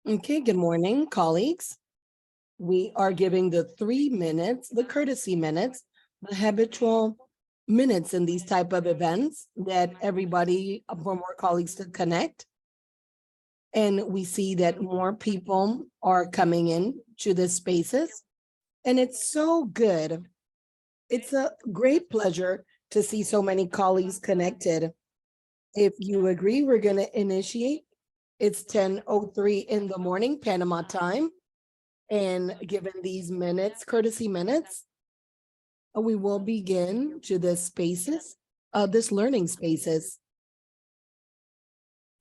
Okay, good morning, colleagues. We are giving the 3 minutes, the courtesy minutes, the habitual minutes in these type of events that everybody for more colleagues to connect. And we see that more people are coming in to the spaces. And it's so good. It's a great pleasure to see so many colleagues connected. If you agree, we're going to initiate. It's 10:03 in the morning, Panama time. And given these minutes, courtesy minutes, we will begin to the spaces, this learning spaces.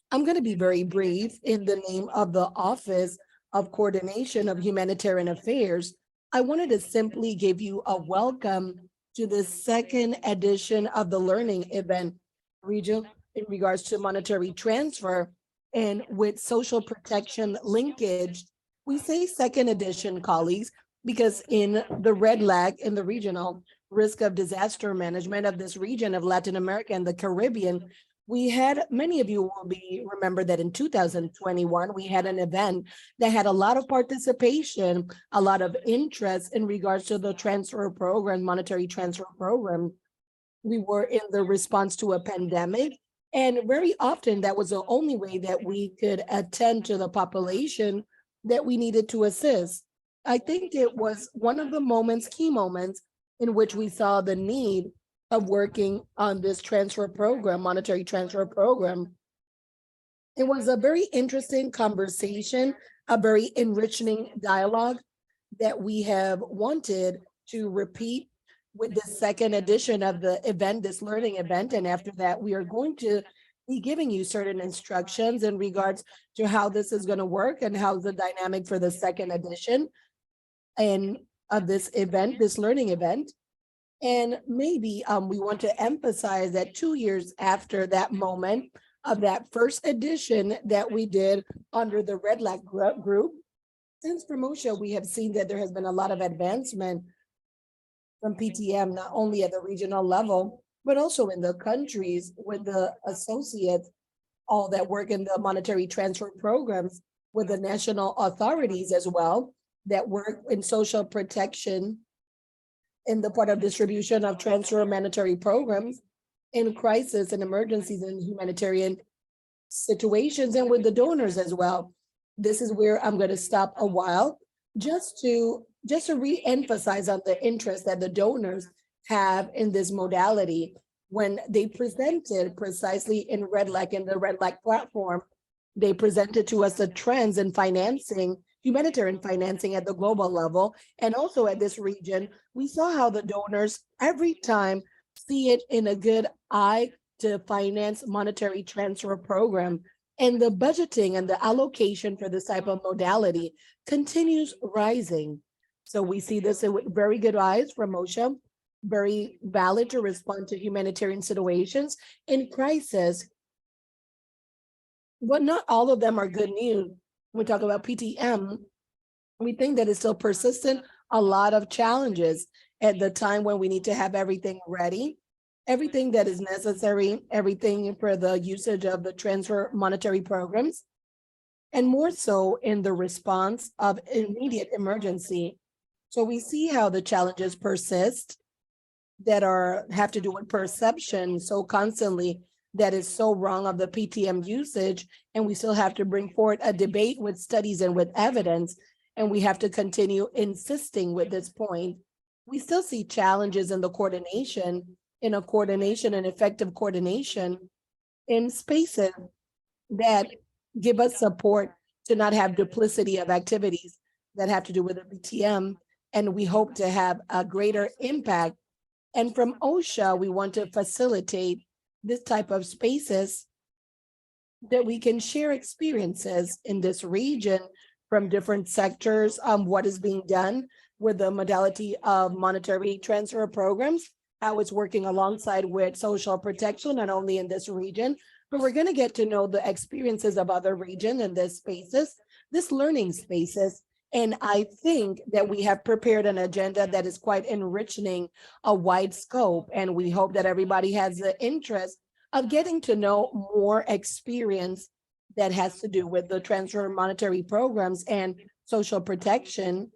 I'm going to be very brief in the name of the Office of Coordination of Humanitarian Affairs. I wanted to simply give you a welcome to the second edition of the learning event region in regards to monetary transfer and with social protection linkage. We say second edition, colleagues, because in the red lag in the regional risk of disaster management of this region of Latin America and the Caribbean, we had, many of you will remember that in 2021, we had an event that had a lot of participation, a lot of interest in regards to the transfer program, monetary transfer program. We were in the response to a pandemic, and very often that was the only way that we could attend to the population that we needed to assist. I think it was one of the moments, key moments, in which we saw the need of working on this transfer program, monetary transfer program. It was a very interesting conversation, a very enriching dialogue that we have wanted to repeat with the second edition of the event, this learning event. And after that, we are going to be giving you certain instructions in regards to how this is going to work and how the dynamic for the second edition and of this event, this learning event. And maybe we want to emphasize that 2 years after that moment of that first edition that we did under the Red Lag group, since from OCHA, we have seen that there has been a lot of advancement from PTM, not only at the regional level, but also in the countries with the associates, all that work in the monetary transfer programs with the national authorities as well, that work in social protection in the part of distribution of transfer monetary programs in crisis and emergencies and humanitarian situations, and with the donors as well. This is where I'm going to stop a while just to re-emphasize on the interest that the donors have in this modality. When they presented precisely in Red Lag, in the Red Lag platform, they presented to us the trends in financing, humanitarian financing at the global level, and also at this region. We saw how the donors every time see it in a good eye to finance monetary transfer program. And the budgeting and the allocation for this type of modality continues rising. So we see this with very good eyes from OCHA, very valid to respond to humanitarian situations in crisis. But not all of them are good news. When we talk about PTM, we think that it's still persistent, a lot of challenges at the time when we need to have everything ready, everything that is necessary, everything for the usage of the transfer monetary programs, and more so in the response of immediate emergency. So we see how the challenges persist that have to do with perception so constantly that is so wrong of the PTM usage, and we still have to bring forward a debate with studies and with evidence, and we have to continue insisting with this point. We still see challenges in the coordination, and effective coordination in spaces that give us support to not have duplicity of activities that have to do with the PTM, and we hope to have a greater impact. And from OCHA, we want to facilitate this type of spaces that we can share experiences in this region from different sectors on what is being done with the modality of monetary transfer programs, how it's working alongside with social protection, not only in this region, but we're going to get to know the experiences of other regions in this spaces, this learning spaces. And I think that we have prepared an agenda that is quite enriching, a wide scope, and we hope that everybody has the interest of getting to know more experience that has to do with the transfer monetary programs and social protection,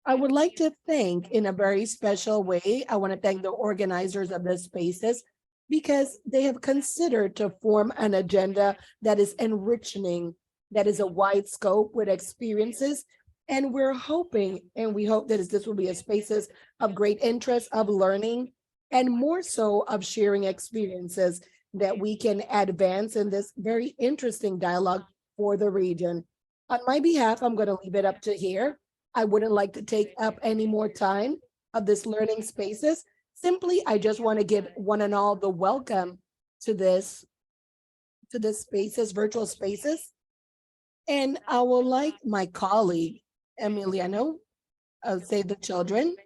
I would like to thank in a very special way. I want to thank the organizers of the spaces because they have considered to form an agenda that is enriching, that is a wide scope with experiences. And we're hoping, and we hope that this will be a spaces of great interest, of learning, and more so of sharing experiences that we can advance in this very interesting dialogue for the region. On my behalf, I'm going to leave it up to here. I wouldn't like to take up any more time of this learning spaces. Simply, I just want to give one and all the welcome to this spaces, virtual spaces. And I would like my colleague, Emiliano, Save the Children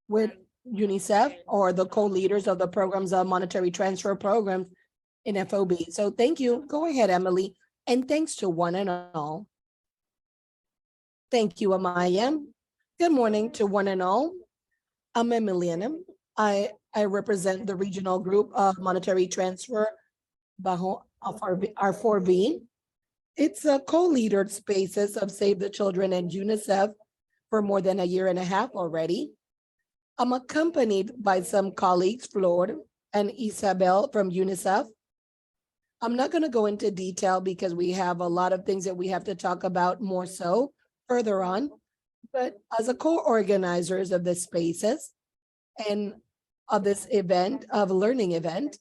with UNICEF or the co-leaders of the programs of monetary transfer programs in FOB. So thank you. Go ahead, Emily. And thanks to one and all. Thank you, Amaya. Good morning to one and all. I'm Emiliana. I represent the regional group of monetary transfer Bajo R4B. It's a co-leader spaces of Save the Children and UNICEF for more than a year and a half already. I'm accompanied by some colleagues, Flor and Isabel from UNICEF. I'm not going to go into detail because we have a lot of things that we have to talk about more so further on. But as a co-organizers of the spaces and of this event, of learning event,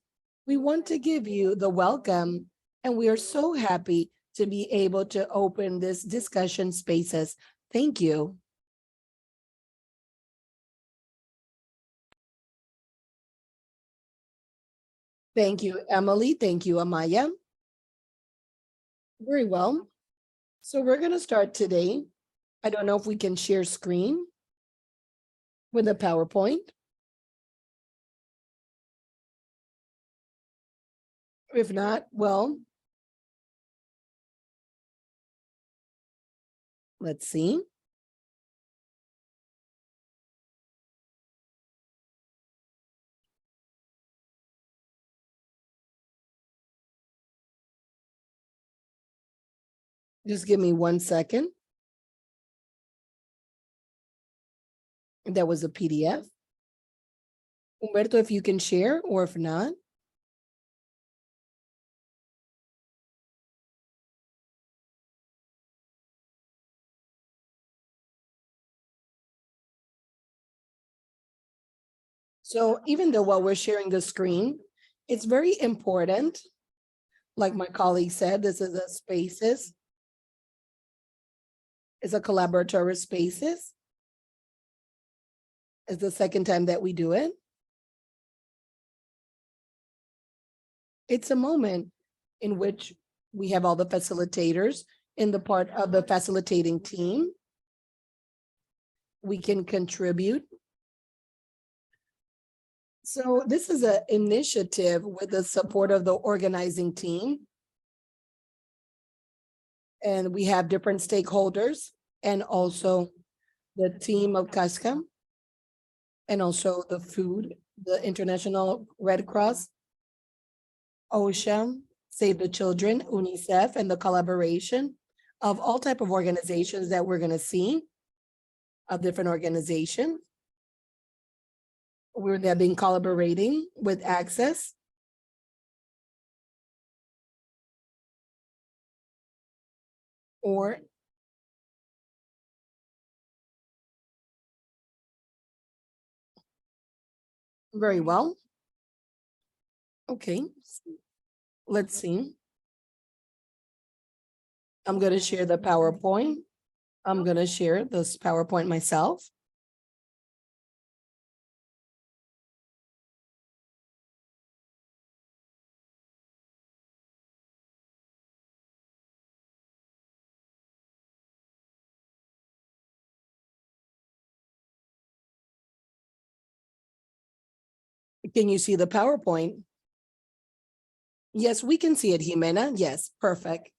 we want to give you the welcome. And we are so happy to be able to open this discussion spaces. Thank you. Thank you, Emily. Thank you, Amaya. Very well. So we're going to start today. I don't know if we can share screen with a PowerPoint. If not, well, let's see. Just give me 1 second. That was a PDF. Humberto, if you can share, or if not. So even though while we're sharing the screen, it's very important. Like my colleague said, this is a spaces. It's a collaborative spaces. It's the second time that we do it. It's a moment in which we have all the facilitators in the part of the facilitating team. We can contribute. So this is an initiative with the support of the organizing team. And we have different stakeholders and also the team of CashCap and also the food, the International Red Cross, OCHA, Save the Children, UNICEF, and the collaboration of all type of organizations that we're going to see, of different organizations. They've been collaborating with Access. Or very well. Okay, let's see. I'm going to share the PowerPoint. I'm going to share this PowerPoint myself. Can you see the PowerPoint? Yes, we can see it, Jimena. Yes, perfect.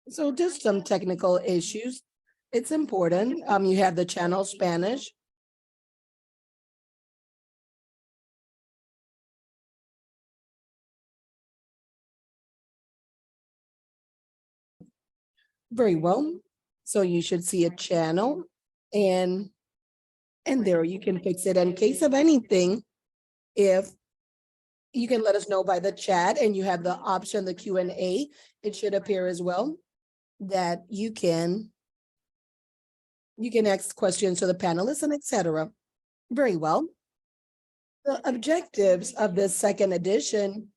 So just some technical issues. It's important. You have the channel Spanish. Very well. So you should see a channel and there you can fix it. In case of anything, if you can let us know by the chat and you have the option, the Q&A, it should appear as well that you can ask questions to the panelists and etc. Very well. The objectives of this second edition,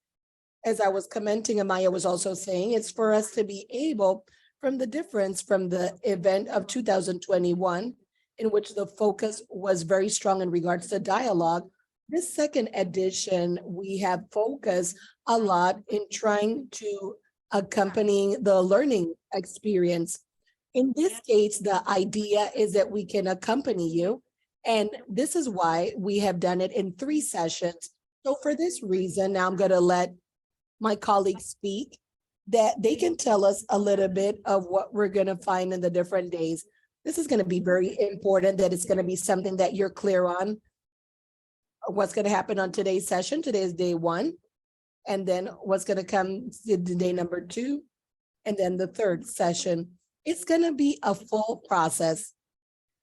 as I was commenting, Amaya was also saying, it's for us to be able, from the difference from the event of 2021, in which the focus was very strong in regards to dialogue. This second edition, we have focused a lot in trying to accompany the learning experience. In this case, the idea is that we can accompany you. And this is why we have done it in 3 sessions. So for this reason, now I'm going to let my colleagues speak, that they can tell us a little bit of what we're going to find in the different days. This is going to be very important, that it's going to be something that you're clear on what's going to happen on today's session. Today is day 1. And then what's going to come day number 2. And then the third session. It's going to be a full process.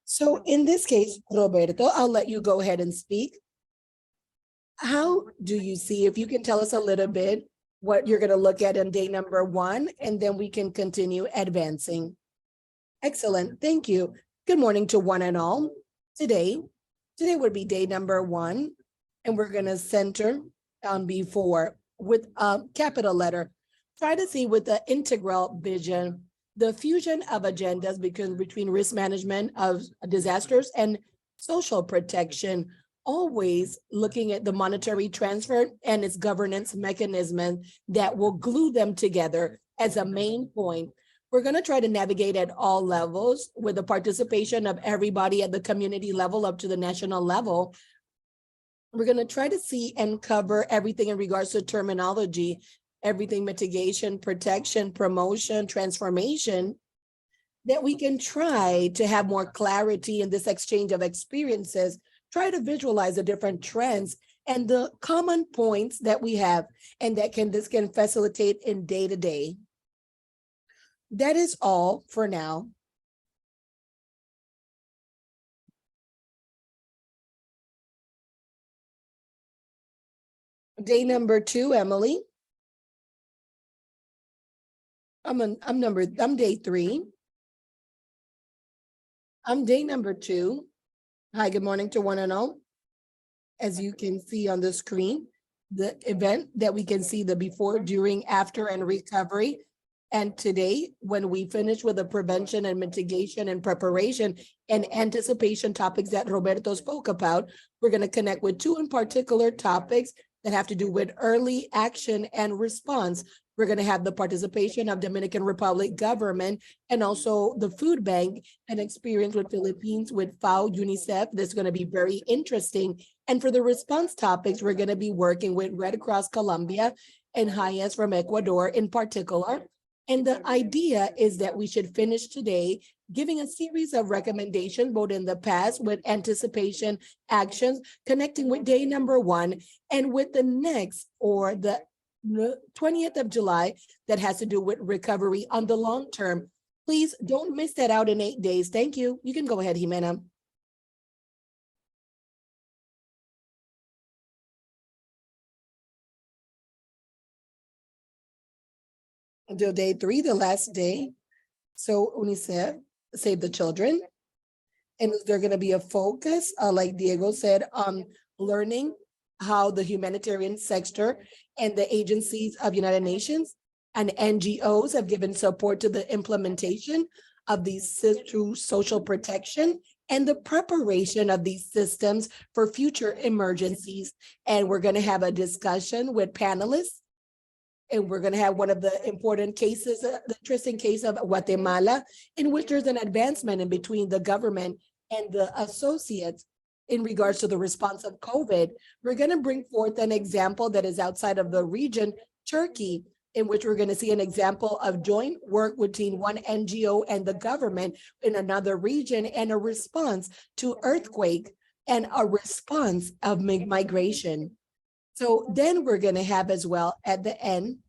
So in this case, Roberto, I'll let you go ahead and speak. How do you see, if you can tell us a little bit what you're going to look at in day number 1, and then we can continue advancing. Excellent. Thank you. Good morning to one and all. Today would be day number 1, and we're going to center on before with a capital letter. Try to see with the integral vision, the fusion of agendas between risk management of disasters and social protection, always looking at the monetary transfer and its governance mechanism that will glue them together as a main point. We're going to try to navigate at all levels with the participation of everybody at the community level up to the national level. We're going to try to see and cover everything in regards to terminology, everything mitigation, protection, promotion, transformation, that we can try to have more clarity in this exchange of experiences, try to visualize the different trends and the common points that we have, and that this can facilitate in day to day. That is all for now. Day number 2, Emily. I'm day 3. I'm day number 2. Hi, good morning to one and all. As you can see on the screen, the event that we can see the before, during, after, and recovery. And today, when we finish with the prevention and mitigation and preparation and anticipation topics that Roberto spoke about, we're going to connect with 2 in particular topics that have to do with early action and response. We're going to have the participation of Dominican Republic government and also the food bank and experience with Philippines with FAO, UNICEF. This is going to be very interesting. And for the response topics, we're going to be working with Red Cross Colombia and HIAS from Ecuador in particular. And the idea is that we should finish today giving a series of recommendations, both in the past with anticipation actions, connecting with day number 1 and with the next, or the 20th of July, that has to do with recovery on the long term. Please don't miss that out in 8 days. Thank you. You can go ahead, Jimena. Until day 3, the last day. So UNICEF, Save the Children. And there's going to be a focus, like Diego said, on learning how the humanitarian sector and the agencies of United Nations and NGOs have given support to the implementation of these through social protection and the preparation of these systems for future emergencies. And we're going to have a discussion with panelists. And we're going to have one of the important cases, the interesting case of Guatemala, in which there's an advancement in between the government and the associates in regards to the response of COVID. We're going to bring forth an example that is outside of the region, Turkey, in which we're going to see an example of joint work between one NGO and the government in another region, and a response to earthquake and a response of migration. So then we're going to have as well at the end,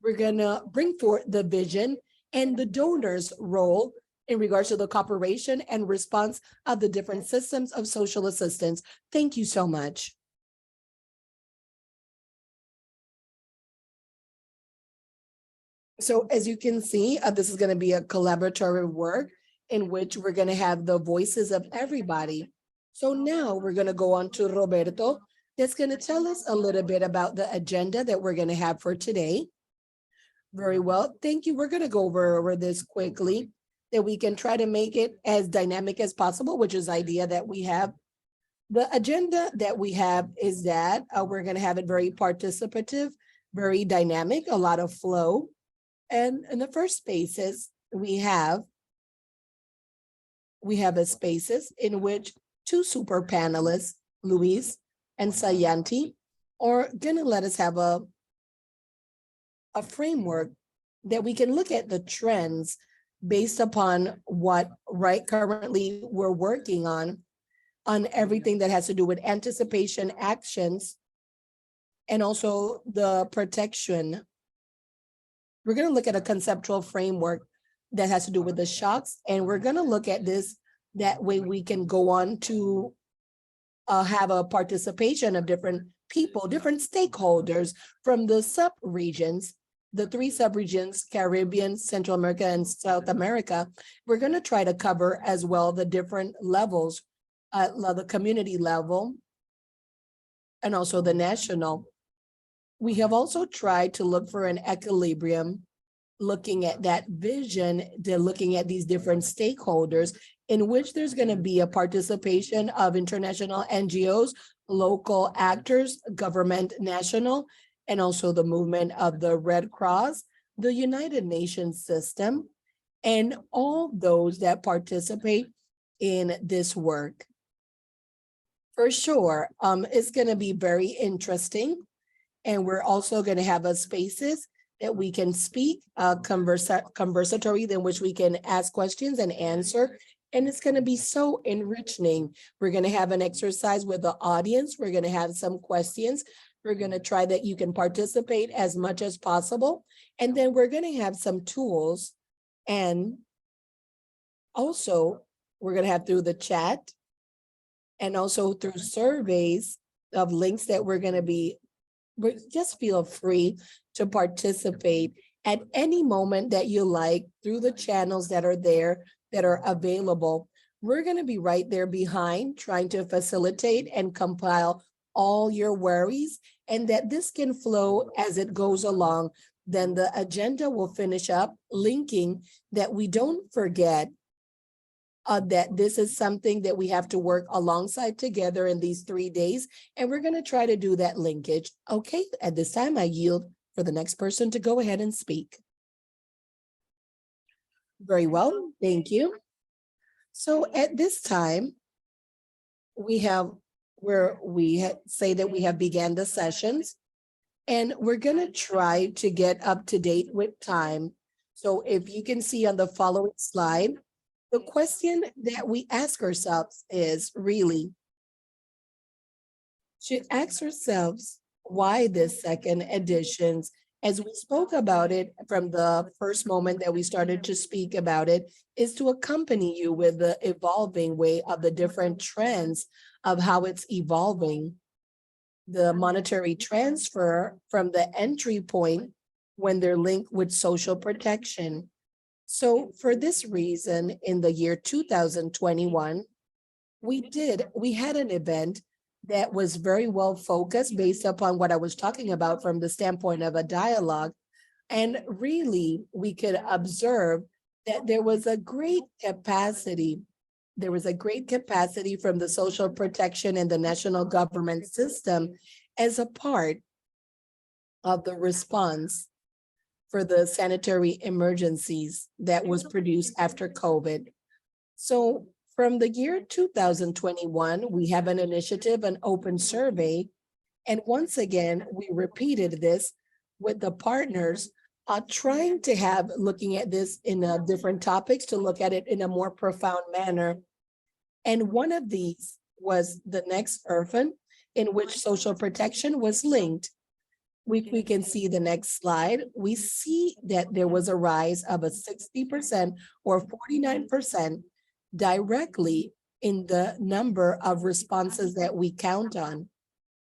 we're going to bring forth the vision and the donor's role in regards to the cooperation and response of the different systems of social assistance. Thank you so much. So as you can see, this is going to be a collaborative work in which we're going to have the voices of everybody. So now we're going to go on to Roberto, that's going to tell us a little bit about the agenda that we're going to have for today. Very well, thank you. We're going to go over this quickly, that we can try to make it as dynamic as possible, which is the idea that we have. The agenda that we have is that we're going to have it very participative, very dynamic, a lot of flow. And in the first spaces, we have a spaces in which two super panelists, Luis and Sayanti, are gonna let us have a framework that we can look at the trends based upon what currently we're working on everything that has to do with anticipation actions and also the protection. We're going to look at a conceptual framework that has to do with the shocks, and we're going to look at this. That way we can go on to have a participation of different people, different stakeholders from the sub-regions, the three sub-regions, Caribbean, Central America, and South America. We're going to try to cover as well the different levels, the community level, and also the national. We have also tried to look for an equilibrium, looking at that vision, looking at these different stakeholders, in which there's going to be a participation of international NGOs, local actors, government, national, and also the movement of the Red Cross, the United Nations system, and all those that participate in this work. For sure, it's going to be very interesting. And we're also going to have a spaces that we can speak, conversatory, in which we can ask questions and answer. And it's going to be so enriching. We're going to have an exercise with the audience. We're going to have some questions. We're going to try that you can participate as much as possible. And then we're going to have some tools. And also, we're going to have through the chat and also through surveys of links that we're going to be. Just feel free to participate at any moment that you like through the channels that are there, that are available. We're going to be right there behind, trying to facilitate and compile all your worries, and that this can flow as it goes along. Then the agenda will finish up linking that we don't forget that this is something that we have to work alongside together in these 3 days. And we're going to try to do that linkage. Okay, at this time, I yield for the next person to go ahead and speak. Very well, thank you. So at this time, we have where we say that we have began the sessions, and we're going to try to get up to date with time. So if you can see on the following slide, the question that we ask ourselves is really, should ask ourselves why this second editions, as we spoke about it from the first moment that we started to speak about it, is to accompany you with the evolving way of the different trends of how it's evolving. The monetary transfer from the entry point when they're linked with social protection. So for this reason, in the year 2021, we had an event that was very well focused based upon what I was talking about from the standpoint of a dialogue. And really, we could observe that there was a great capacity. There was a great capacity from the social protection and the national government system as a part of the response for the sanitary emergencies that was produced after COVID. So from the year 2021, we have an initiative, an open survey. And once again, we repeated this with the partners, trying to have, looking at this in different topics to look at it in a more profound manner. And one of these was the next IRFN, in which social protection was linked. we can see the next slide, we see that there was a rise of a 60% or 49% directly in the number of responses that we count on.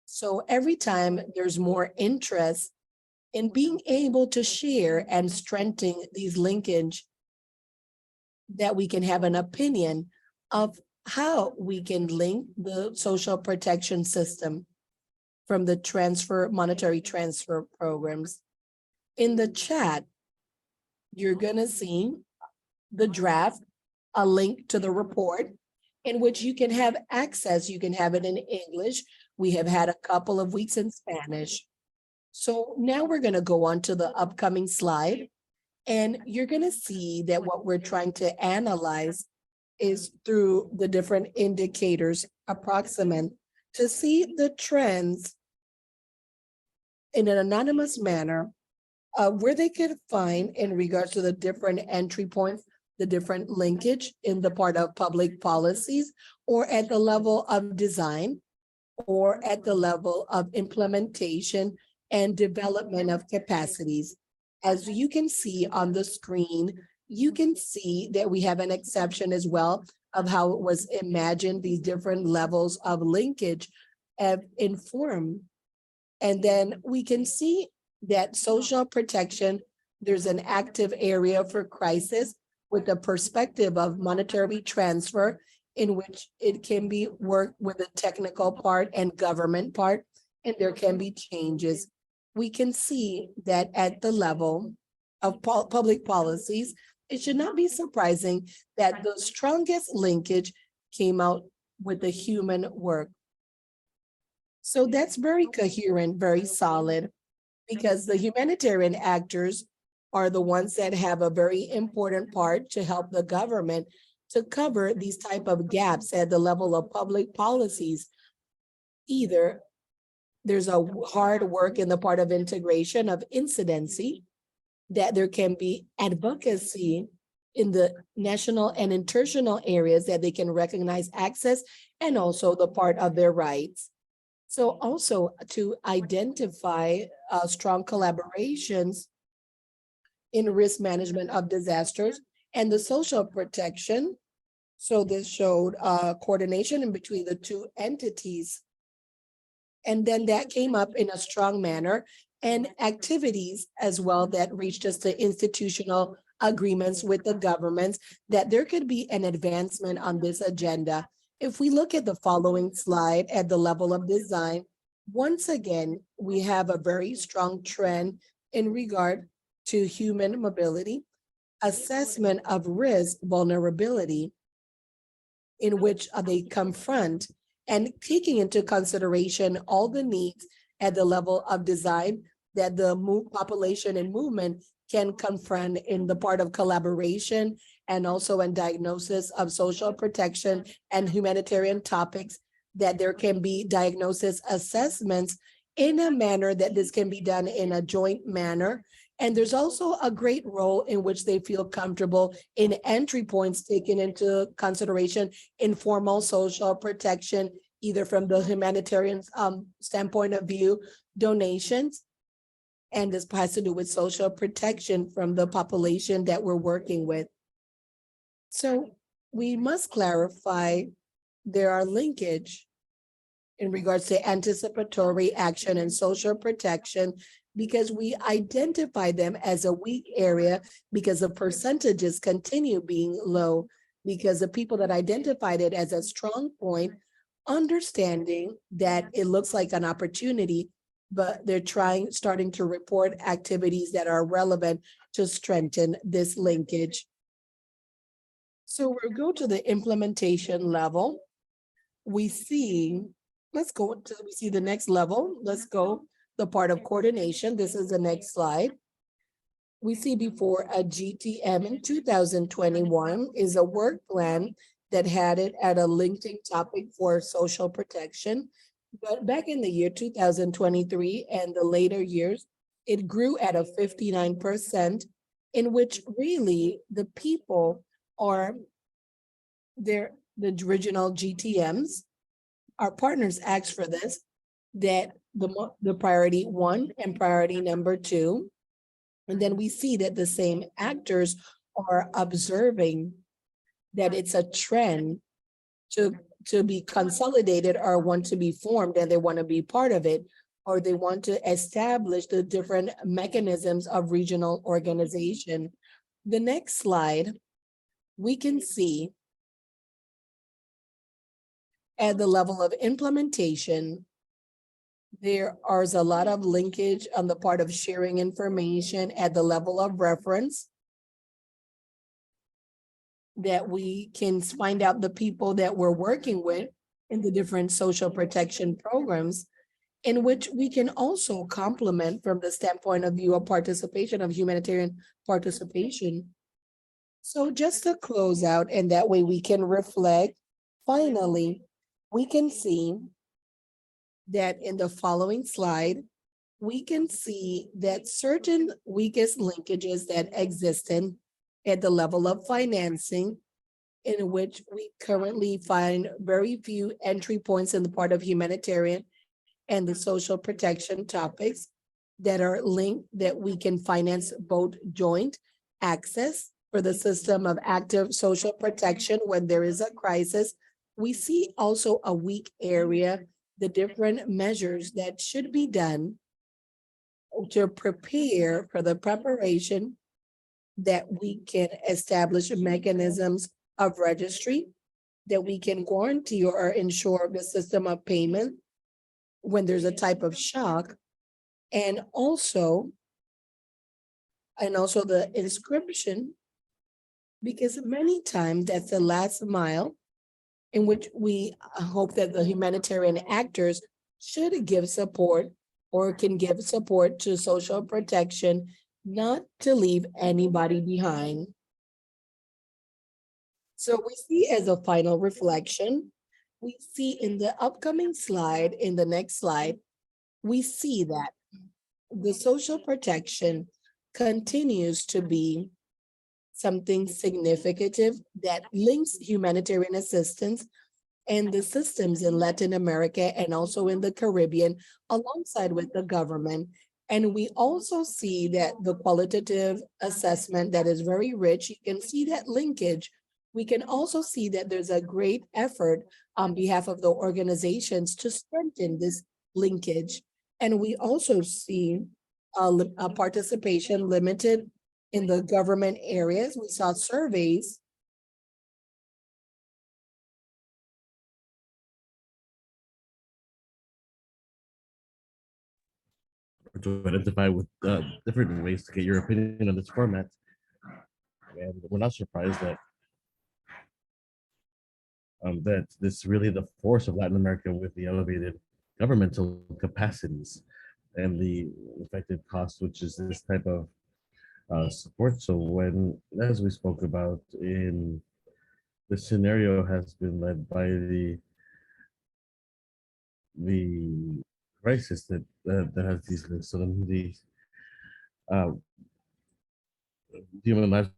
So every time there's more interest in being able to share and strengthen these linkage, that we can have an opinion of how we can link the social protection system from the monetary transfer programs. In the chat, you're gonna see the draft, a link to the report in which you can have access. You can have it in English. We have had a couple of weeks in Spanish. So now we're gonna go on to the upcoming slide, and you're gonna see that what we're trying to analyze is through the different indicators approximate to see the trends in an anonymous manner, where they could find in regards to the different entry points, the different linkage in the part of public policies, or at the level of design, or at the level of implementation and development of capacities. As you can see on the screen, you can see that we have an exception as well of how it was imagined, these different levels of linkage have informed. And then we can see that social protection, there's an active area for crisis with the perspective of monetary transfer, in which it can be worked with the technical part and government part, and there can be changes. We can see that at the level of public policies, it should not be surprising that the strongest linkage came out with the human work. So that's very coherent, very solid, because the humanitarian actors are the ones that have a very important part to help the government to cover these type of gaps at the level of public policies. Either there's a hard work in the part of integration of incidency, that there can be advocacy in the national and international areas that they can recognize access, and also the part of their rights. So also to identify strong collaborations in risk management of disasters and the social protection. So this showed coordination in between the two entities. And then that came up in a strong manner, and activities as well that reached us to institutional agreements with the governments, that there could be an advancement on this agenda. If we look at the following slide at the level of design, once again, we have a very strong trend in regard to human mobility, assessment of risk vulnerability, in which they confront, and taking into consideration all the needs at the level of design that the population and movement can confront in the part of collaboration, and also in diagnosis of social protection and humanitarian topics, that there can be diagnosis assessments in a manner that this can be done in a joint manner. And there's also a great role in which they feel comfortable in entry points taken into consideration, informal social protection, either from the humanitarian standpoint of view, donations, and this has to do with social protection from the population that we're working with. So we must clarify there are linkage in regards to anticipatory action and social protection, because we identify them as a weak area, because the percentages continue being low, because the people that identified it as a strong point, understanding that it looks like an opportunity, but they're starting to report activities that are relevant to strengthen this linkage. So we'll go to the implementation level. We see, we see the next level. Let's go the part of coordination. This is the next slide. We see before a GTM in 2021 is a work plan that had it at a linking topic for social protection. But back in the year 2023 and the later years, it grew at a 59%, in which really the people are the original GTMs. Our partners asked for this, that the priority 1 and priority number 2. And then we see that the same actors are observing that it's a trend to, to be consolidated or want to be formed, and they want to be part of it, or they want to establish the different mechanisms of regional organization. The next slide, we can see at the level of implementation, there is a lot of linkage on the part of sharing information at the level of reference, that we can find out the people that we're working with in the different social protection programs, in which we can also complement from the standpoint of view of participation, of humanitarian participation. So just to close out, and that way we can reflect, finally, we can see that in the following slide, we can see that certain weakest linkages that exist at the level of financing, in which we currently find very few entry points in the part of humanitarian and the social protection topics that are linked, that we can finance both joint access for the system of active social protection when there is a crisis. We see also a weak area, the different measures that should be done to prepare for the preparation, that we can establish mechanisms of registry, that we can guarantee or ensure the system of payment when there's a type of shock, and also the inscription, because many times that's the last mile in which we hope that the humanitarian actors should give support or can give support to social protection, not to leave anybody behind. So we see, as a final reflection, we see in the upcoming slide, in the next slide, we see that the social protection continues to be something significant that links humanitarian assistance and the systems in Latin America and also in the Caribbean, alongside with the government. And we also see that the qualitative assessment that is very rich, you can see that linkage. We can also see that there's a great effort on behalf of the organizations to strengthen this linkage. And we also see a participation limited in the government areas. We saw surveys to identify with different ways to get your opinion on this format. And we're not surprised that that this is really the force of Latin America, with the elevated governmental capacities and the effective cost, which is this type of support. So when, as we spoke about, in the scenario has been led by the crisis that has these links. So then the uh, human lives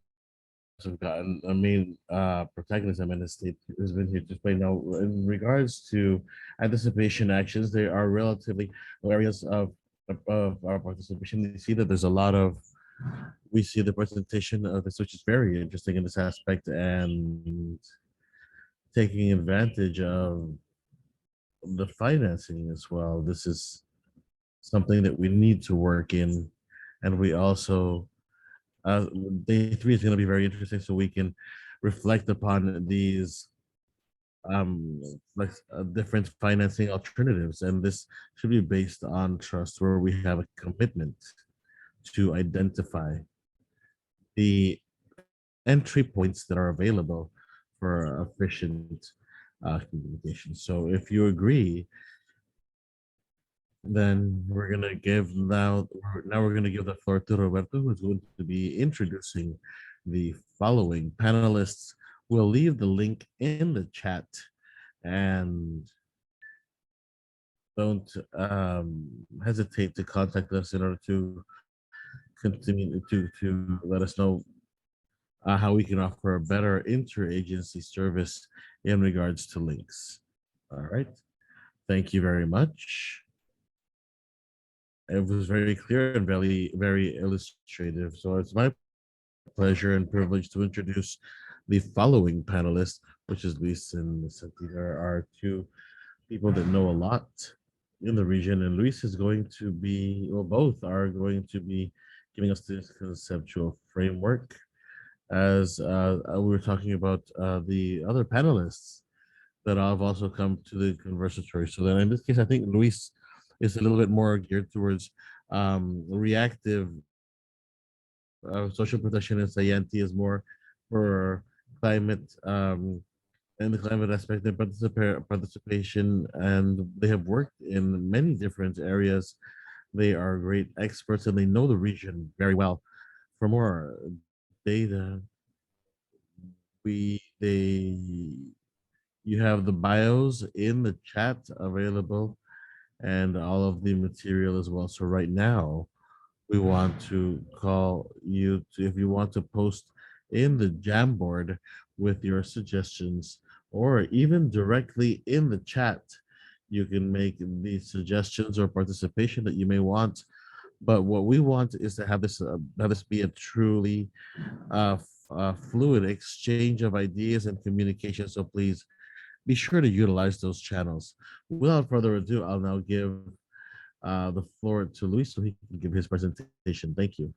have gotten a main protagonism, and the state has been here to play. Now, in regards to anticipation actions, there are relatively areas of our participation. You see that there's a lot of, we see the presentation of this, which is very interesting in this aspect, and taking advantage of the financing as well. This is something that we need to work in, and we also day 3 is going to be very interesting, so we can reflect upon these like different financing alternatives, and this should be based on trust, where we have a commitment to identify the entry points that are available for efficient communication. So if you agree, then we're gonna give now we're gonna give the floor to Roberto, who's going to be introducing the following panelists. We'll leave the link in the chat, and don't hesitate to contact us in order to continue to let us know how we can offer a better interagency service in regards to links. All right. Thank you very much. It was very clear and very illustrative. So it's my pleasure and privilege to introduce the following panelists, which is Luis and Santi. There are two people that know a lot in the region, and Luis is going to be, well, both are going to be giving us this conceptual framework as we were talking about the other panelists that have also come to the conversatory. So then in this case, I think Luis is a little bit more geared towards reactive social protection, and Sayanti is more for climate and the climate aspect and participation, and they have worked in many different areas. They are great experts and they know the region very well. For more data, we they you have the bios in the chat available and all of the material as well. So right now, we want to call you to, if you want to post in the Jamboard with your suggestions or even directly in the chat, you can make the suggestions or participation that you may want. But what we want is to have this be a truly fluid exchange of ideas and communication. So please be sure to utilize those channels. Without further ado, I'll now give the floor to Luis so he can give his presentation. Thank you.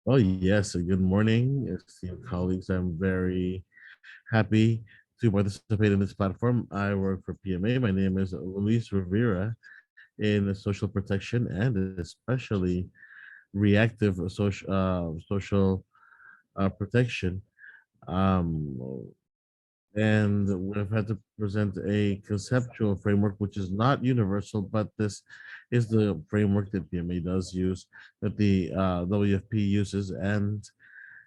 Oh, yes. Good morning, esteemed colleagues. I'm very happy to participate in this platform. I work for PMA. My name is Luis Rivera in social protection and especially reactive social protection. Um, and we've had to present a conceptual framework which is not universal, but this is the framework that PMA does use, that the WFP uses, and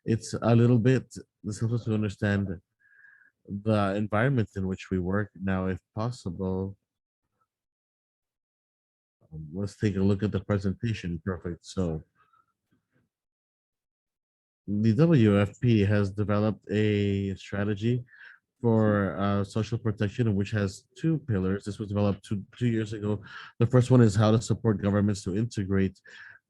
it's a little bit, this helps us to understand the environment in which we work. Now, if possible, let's take a look at the presentation. Perfect. So the WFP has developed a strategy for social protection, which has two pillars. This was developed two years ago. The first one is how to support governments to integrate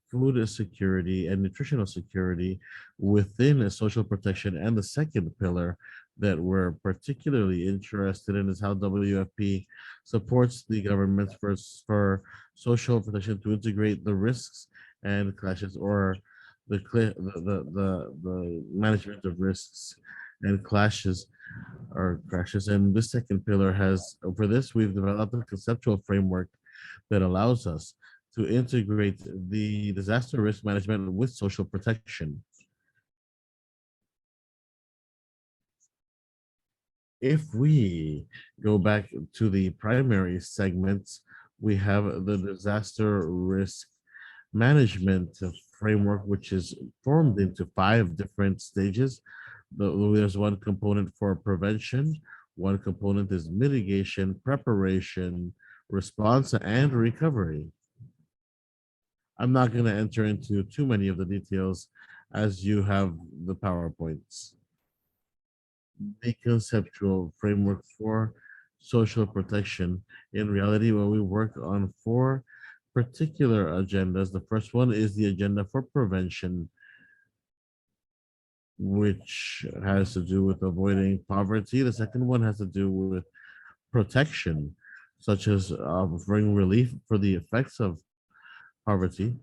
food security and nutritional security within a social protection. And the second pillar that we're particularly interested in is how WFP supports the governments for social protection to integrate the risks and clashes, or the management of risks and clashes or crashes. And this second pillar has, for this, we've developed a conceptual framework that allows us to integrate the disaster risk management with social protection. If we go back to the primary segments, we have the disaster risk management framework, which is formed into 5 different stages. There's one component for prevention, one component is mitigation, preparation, response, and recovery. I'm not going to enter into too many of the details as you have the PowerPoints. The conceptual framework for social protection. In reality, when we work on 4 particular agendas, the first one is the agenda for prevention, which has to do with avoiding poverty. The second one has to do with protection, such as offering relief for the effects of poverty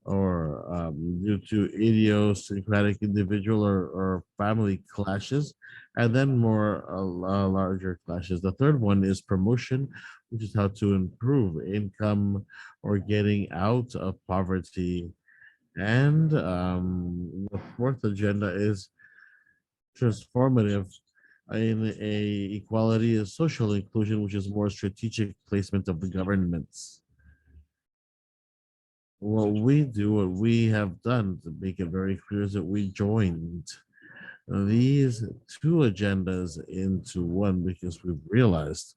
or due to idiosyncratic individual or family clashes, and then more larger clashes. The third one is promotion, which is how to improve income or getting out of poverty. And the fourth agenda is transformative in a equality and social inclusion, which is more strategic placement of the governments. What we do, what we have done to make it very clear is that we joined these 2 agendas into one because we've realized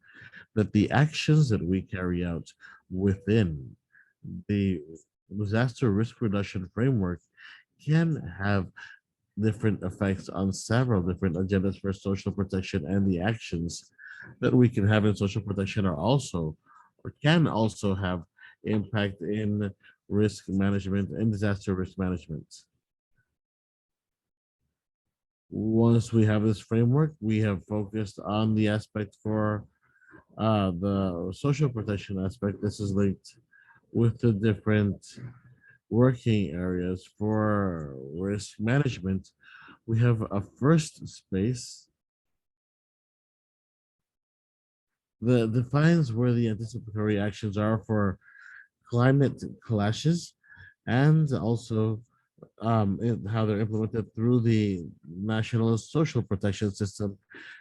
that the actions that we carry out within the disaster risk reduction framework can have different effects on several different agendas for social protection, and the actions that we can have in social protection are also or can also have impact in risk management and disaster risk management. Once we have this framework, we have focused on the aspect for the social protection aspect. This is linked with the different working areas for risk management. We have a first space that defines where the anticipatory actions are for climate clashes and also how they're implemented through the national social protection system.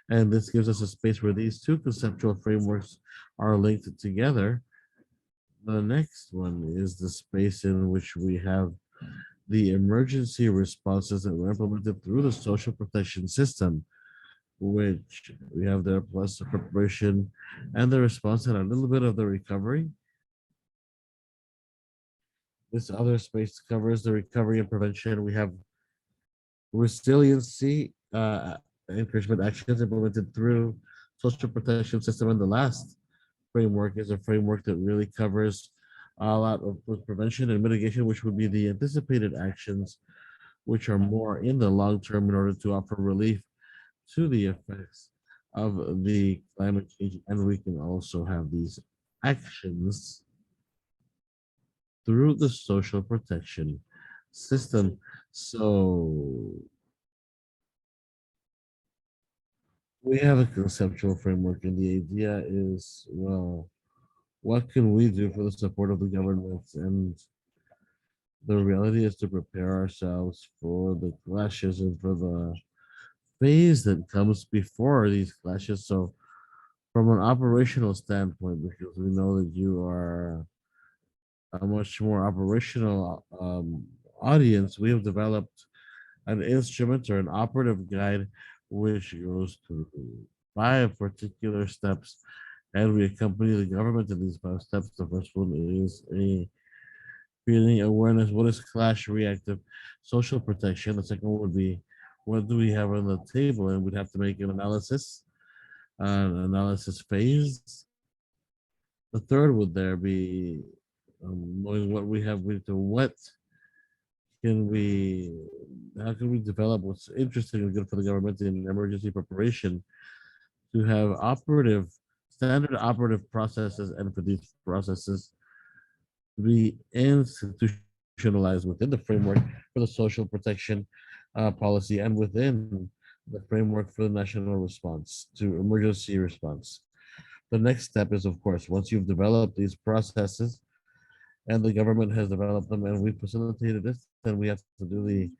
And this gives us a space where these two conceptual frameworks are linked together. The next one is the space in which we have the emergency responses that were implemented through the social protection system, which we have there plus the preparation and the response and a little bit of the recovery. This other space covers the recovery and prevention. We have resiliency encouragement actions implemented through social protection system. And the last framework is a framework that really covers a lot of with prevention and mitigation, which would be the anticipated actions, which are more in the long term in order to offer relief to the effects of the climate change. And we can also have these actions through the social protection system. So we have a conceptual framework, and the idea is, well, what can we do for the support of the government? And the reality is to prepare ourselves for the clashes and for the phase that comes before these clashes. So, from an operational standpoint, because we know that you are a much more operational audience, we have developed an instrument or an operative guide which goes through 5 particular steps, and we accompany the government in these 5 steps. The first one is a creating awareness. What is clash reactive social protection? The second one would be what do we have on the table, and we'd have to make an analysis phase. The third would there be knowing what we have with the what can we how can we develop what's interesting and good for the government in emergency preparation to have standard operative processes, and for these processes to be institutionalized within the framework for the social protection policy and within the framework for the national response to emergency response. The next step is, of course, once you've developed these processes and the government has developed them and we facilitated this, then we have to do the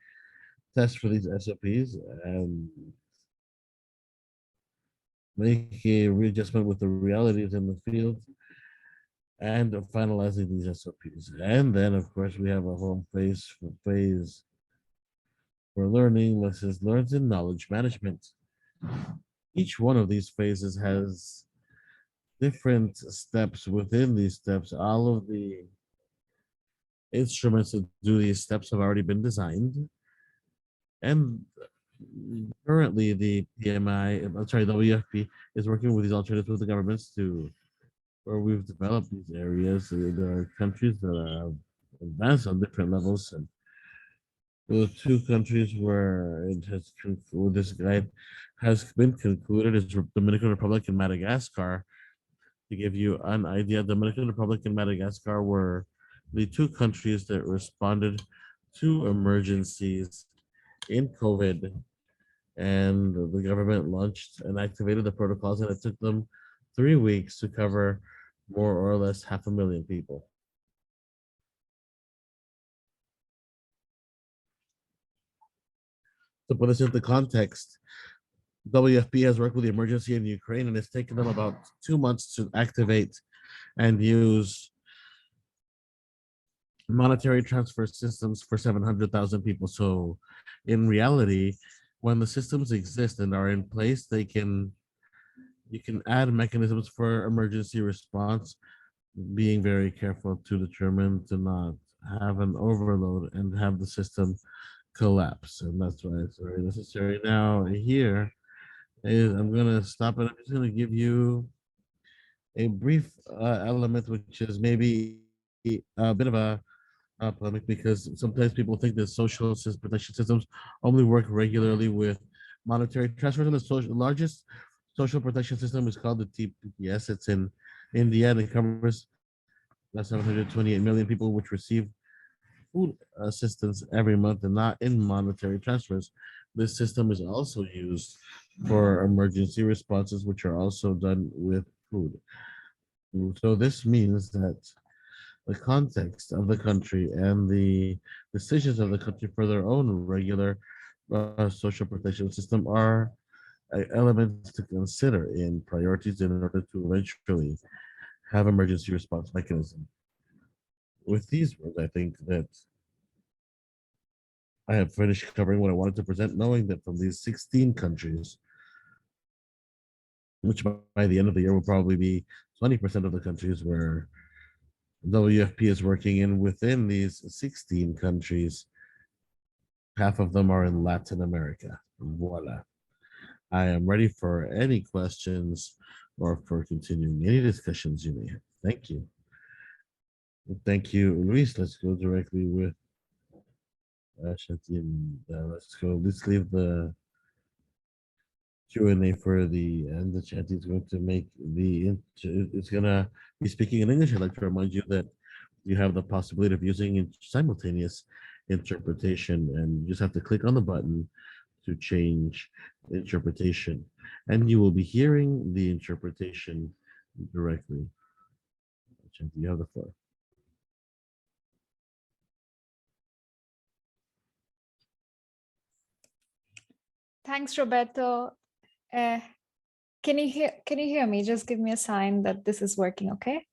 test for these SOPs and make a readjustment with the realities in the field and finalizing these SOPs. And then, of course, we have a home phase for learning, lessons learned, and knowledge management. Each one of these phases has different steps within these steps. All of the instruments that do these steps have already been designed. And currently, the WFP is working with these alternatives with the governments to where we've developed these areas. There are countries that have advanced on different levels, and the 2 countries where this guide has been concluded is Dominican Republic and Madagascar. To give you an idea, Dominican Republic and Madagascar were the 2 countries that responded to emergencies in COVID, and the government launched and activated the protocols, and it took them 3 weeks to cover more or less 500,000 people. To put this into context, WFP has worked with the emergency in Ukraine, and it's taken them about 2 months to activate and use monetary transfer systems for 700,000 people. So, in reality, when the systems exist and are in place, you can add mechanisms for emergency response, being very careful to determine to not have an overload and have the system collapse. And that's why it's very necessary. Now, here is I'm gonna stop and I'm just gonna give you a brief element, which is maybe a bit of a polemic because sometimes people think that protection systems only work regularly with monetary transfers, and the largest social protection system is called the TPS. It's in India, and it covers 728 million people, which receive food assistance every month and not in monetary transfers. This system is also used for emergency responses, which are also done with food. So this means that the context of the country and the decisions of the country for their own regular social protection system are elements to consider in priorities in order to eventually have emergency response mechanism. With these words, I think that I have finished covering what I wanted to present, knowing that from these 16 countries, which by the end of the year will probably be 20% of the countries where WFP is working in, within these 16 countries, half of them are in Latin America. Voila. I am ready for any questions or for continuing any discussions you may have. Thank you. Thank you, Luis. Let's go directly with Shanti. Let's go. Let's leave the Q&A for the end. The Shanti is going to make it's going to be speaking in English. I'd like to remind you that you have the possibility of using simultaneous interpretation, and you just have to click on the button to change interpretation, and you will be hearing the interpretation directly. Shanti, you have the floor. Thanks, Roberto. Can you hear me? Just give me a sign that this is working, okay?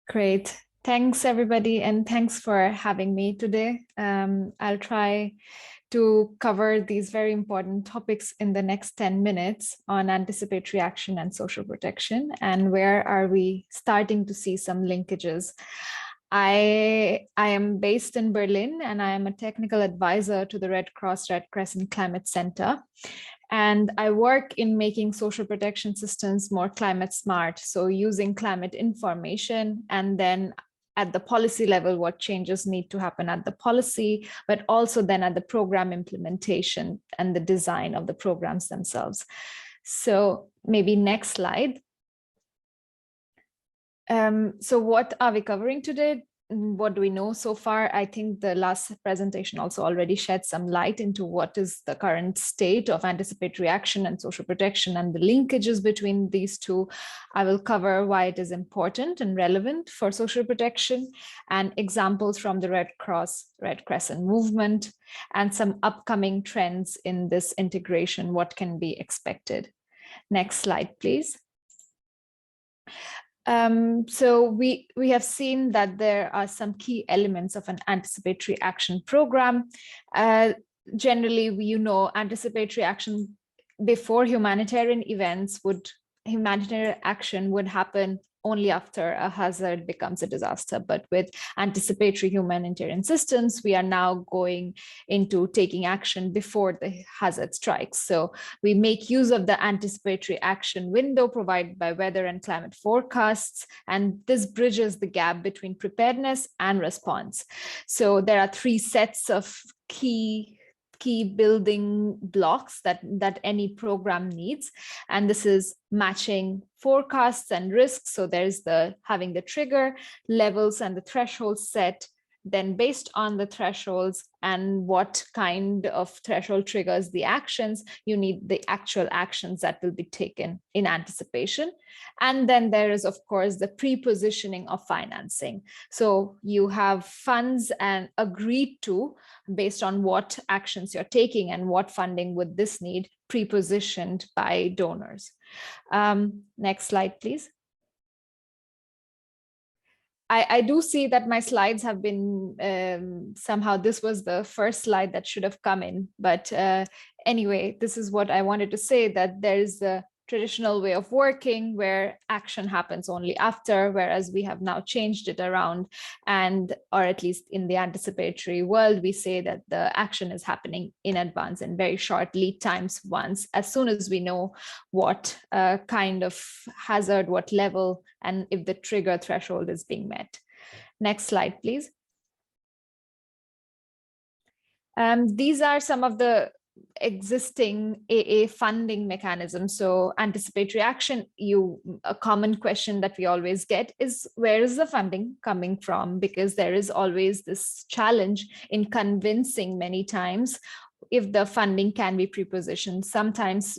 Great. Thanks, everybody, and thanks for having me today. I'll try to cover these very important topics in the next 10 minutes on anticipatory action and social protection, and where are we starting to see some linkages. I am based in Berlin, and I am a technical advisor to the Red Cross Red Crescent Climate Center. And I work in making social protection systems more climate smart. So using climate information, and then at the policy level, what changes need to happen at the policy, but also then at the program implementation and the design of the programs themselves. So maybe next slide. So what are we covering today? What do we know so far? I think the last presentation also already shed some light into what is the current state of anticipatory action and social protection and the linkages between these two. I will cover why it is important and relevant for social protection, and examples from the Red Cross, Red Crescent movement, and some upcoming trends in this integration, what can be expected. Next slide, please. So we have seen that there are some key elements of an anticipatory action program. Generally, anticipatory action before humanitarian action would happen only after a hazard becomes a disaster. But with anticipatory humanitarian systems, we are now going into taking action before the hazard strikes. So we make use of the anticipatory action window provided by weather and climate forecasts, and this bridges the gap between preparedness and response. So there are three sets of key building blocks that any program needs, and this is matching forecasts and risks. So there's having the trigger levels and the thresholds set. Then based on the thresholds and what kind of threshold triggers the actions, you need the actual actions that will be taken in anticipation. And then there is, of course, the pre-positioning of financing. So you have funds and agreed to based on what actions you're taking and what funding would this need, pre-positioned by donors. Next slide, please. I do see that my slides have been, somehow this was the first slide that should have come in, but anyway, this is what I wanted to say, that there is traditional way of working where action happens only after, whereas we have now changed it around, and or at least in the anticipatory world, we say that the action is happening in advance and very short lead times once, as soon as we know what kind of hazard, what level, and if the trigger threshold is being met. Next slide, please. These are some of the existing AA funding mechanisms. So anticipatory action, a common question that we always get is, where is the funding coming from? Because there is always this challenge in convincing many times if the funding can be prepositioned. Sometimes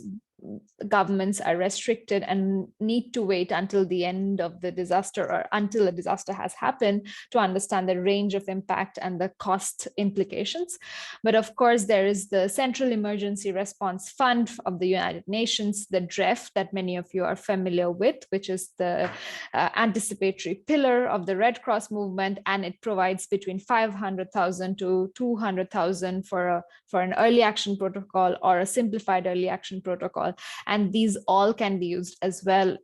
governments are restricted and need to wait until the end of the disaster or until a disaster has happened to understand the range of impact and the cost implications. But of course, there is the Central Emergency Response Fund of the United Nations, the DREF, that many of you are familiar with, which is the anticipatory pillar of the Red Cross movement, and it provides between 500,000 to 200,000 for an early action protocol or a simplified early action protocol. And these all can be used as well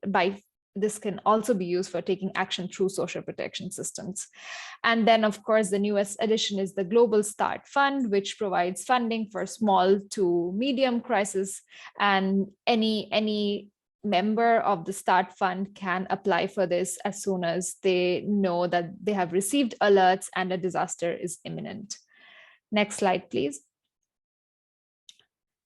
this can also be used for taking action through social protection systems. And then, of course, the newest addition is the Global Start Fund, which provides funding for small to medium crisis, and any member of the Start Fund can apply for this as soon as they know that they have received alerts and a disaster is imminent. Next slide, please.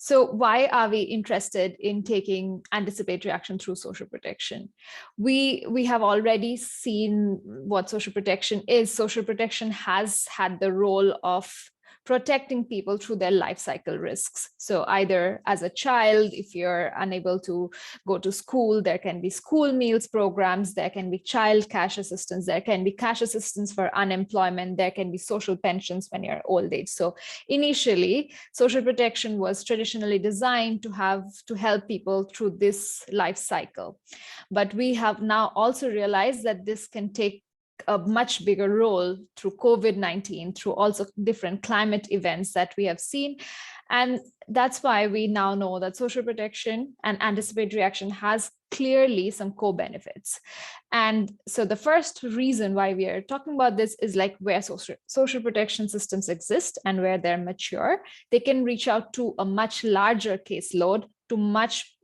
So why are we interested in taking anticipatory action through social protection? We have already seen what social protection is. Social protection has had the role of protecting people through their life cycle risks. So either as a child, if you're unable to go to school, there can be school meals programs, there can be child cash assistance, there can be cash assistance for unemployment, there can be social pensions when you're old age. So initially, social protection was traditionally designed to help people through this life cycle. But we have now also realized that this can take a much bigger role through COVID-19, through also different climate events that we have seen. And that's why we now know that social protection and anticipatory action has clearly some co-benefits. And so the first reason why we are talking about this is like where social protection systems exist and where they're mature, they can reach out to a much larger caseload, to much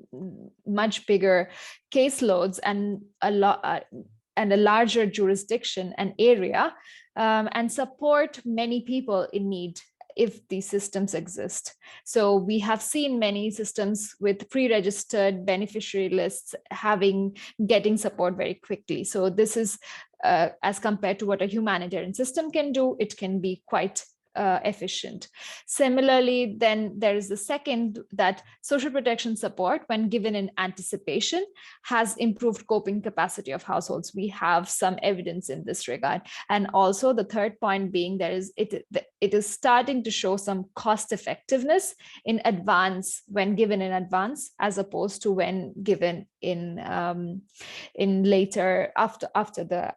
bigger caseloads and a larger jurisdiction and area, and support many people in need if these systems exist. So we have seen many systems with pre-registered beneficiary lists getting support very quickly. So this is, as compared to what a humanitarian system can do, it can be quite efficient. Similarly, then there is the second, that social protection support, when given in anticipation, has improved coping capacity of households. We have some evidence in this regard. And also the third point being, it is starting to show some cost effectiveness in advance, when given in advance, as opposed to when given in later, after the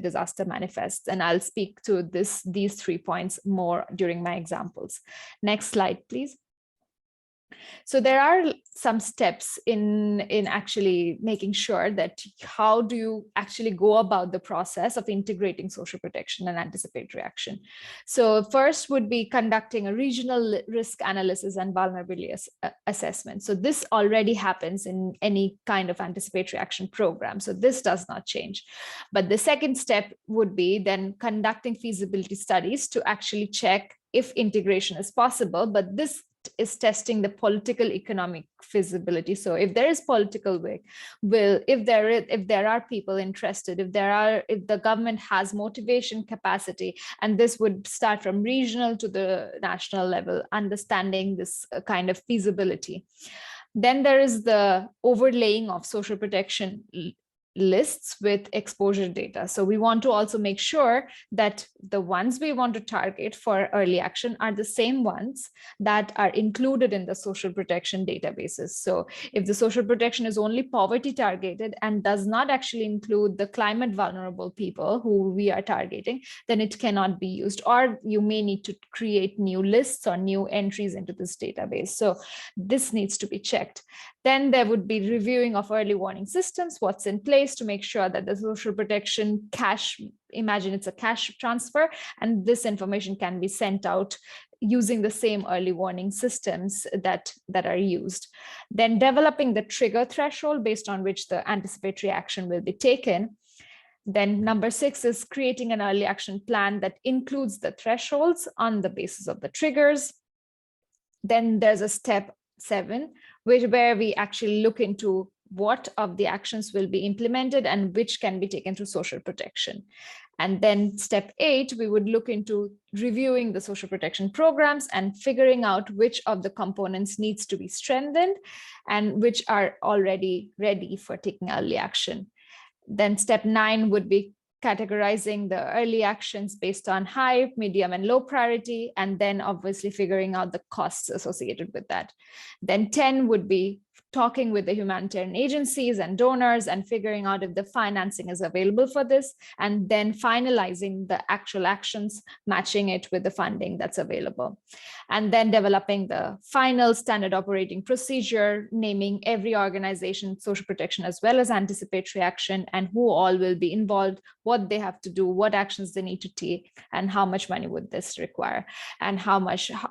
disaster manifests. And I'll speak to these 3 points more during my examples. Next slide, please. So there are some steps in actually making sure that how do you actually go about the process of integrating social protection and anticipatory action. So first would be conducting a regional risk analysis and vulnerability assessment. So this already happens in any kind of anticipatory action program. So this does not change. But the second step would be then conducting feasibility studies to actually check if integration is possible, but this is testing the political economic feasibility. So if there is political will, if there are people interested, if the government has motivation capacity, and this would start from regional to the national level, understanding this kind of feasibility. Then there is the overlaying of social protection lists with exposure data. So we want to also make sure that the ones we want to target for early action are the same ones that are included in the social protection databases. So if the social protection is only poverty targeted and does not actually include the climate vulnerable people who we are targeting, then it cannot be used, or you may need to create new lists or new entries into this database. So this needs to be checked. Then there would be reviewing of early warning systems, what's in place to make sure that the social protection cash, imagine it's a cash transfer, and this information can be sent out using the same early warning systems that are used. Then developing the trigger threshold based on which the anticipatory action will be taken. Then number 6 is creating an early action plan that includes the thresholds on the basis of the triggers. Then there's a step 7, where we actually look into what of the actions will be implemented and which can be taken through social protection. And then step 8, we would look into reviewing the social protection programs and figuring out which of the components needs to be strengthened and which are already ready for taking early action. Then step 9 would be categorizing the early actions based on high, medium, and low priority, and then obviously figuring out the costs associated with that. Then 10 would be talking with the humanitarian agencies and donors and figuring out if the financing is available for this, and then finalizing the actual actions, matching it with the funding that's available. And then developing the final standard operating procedure, naming every organization, social protection, as well as anticipatory action, and who all will be involved, what they have to do, what actions they need to take, and how much money would this require, and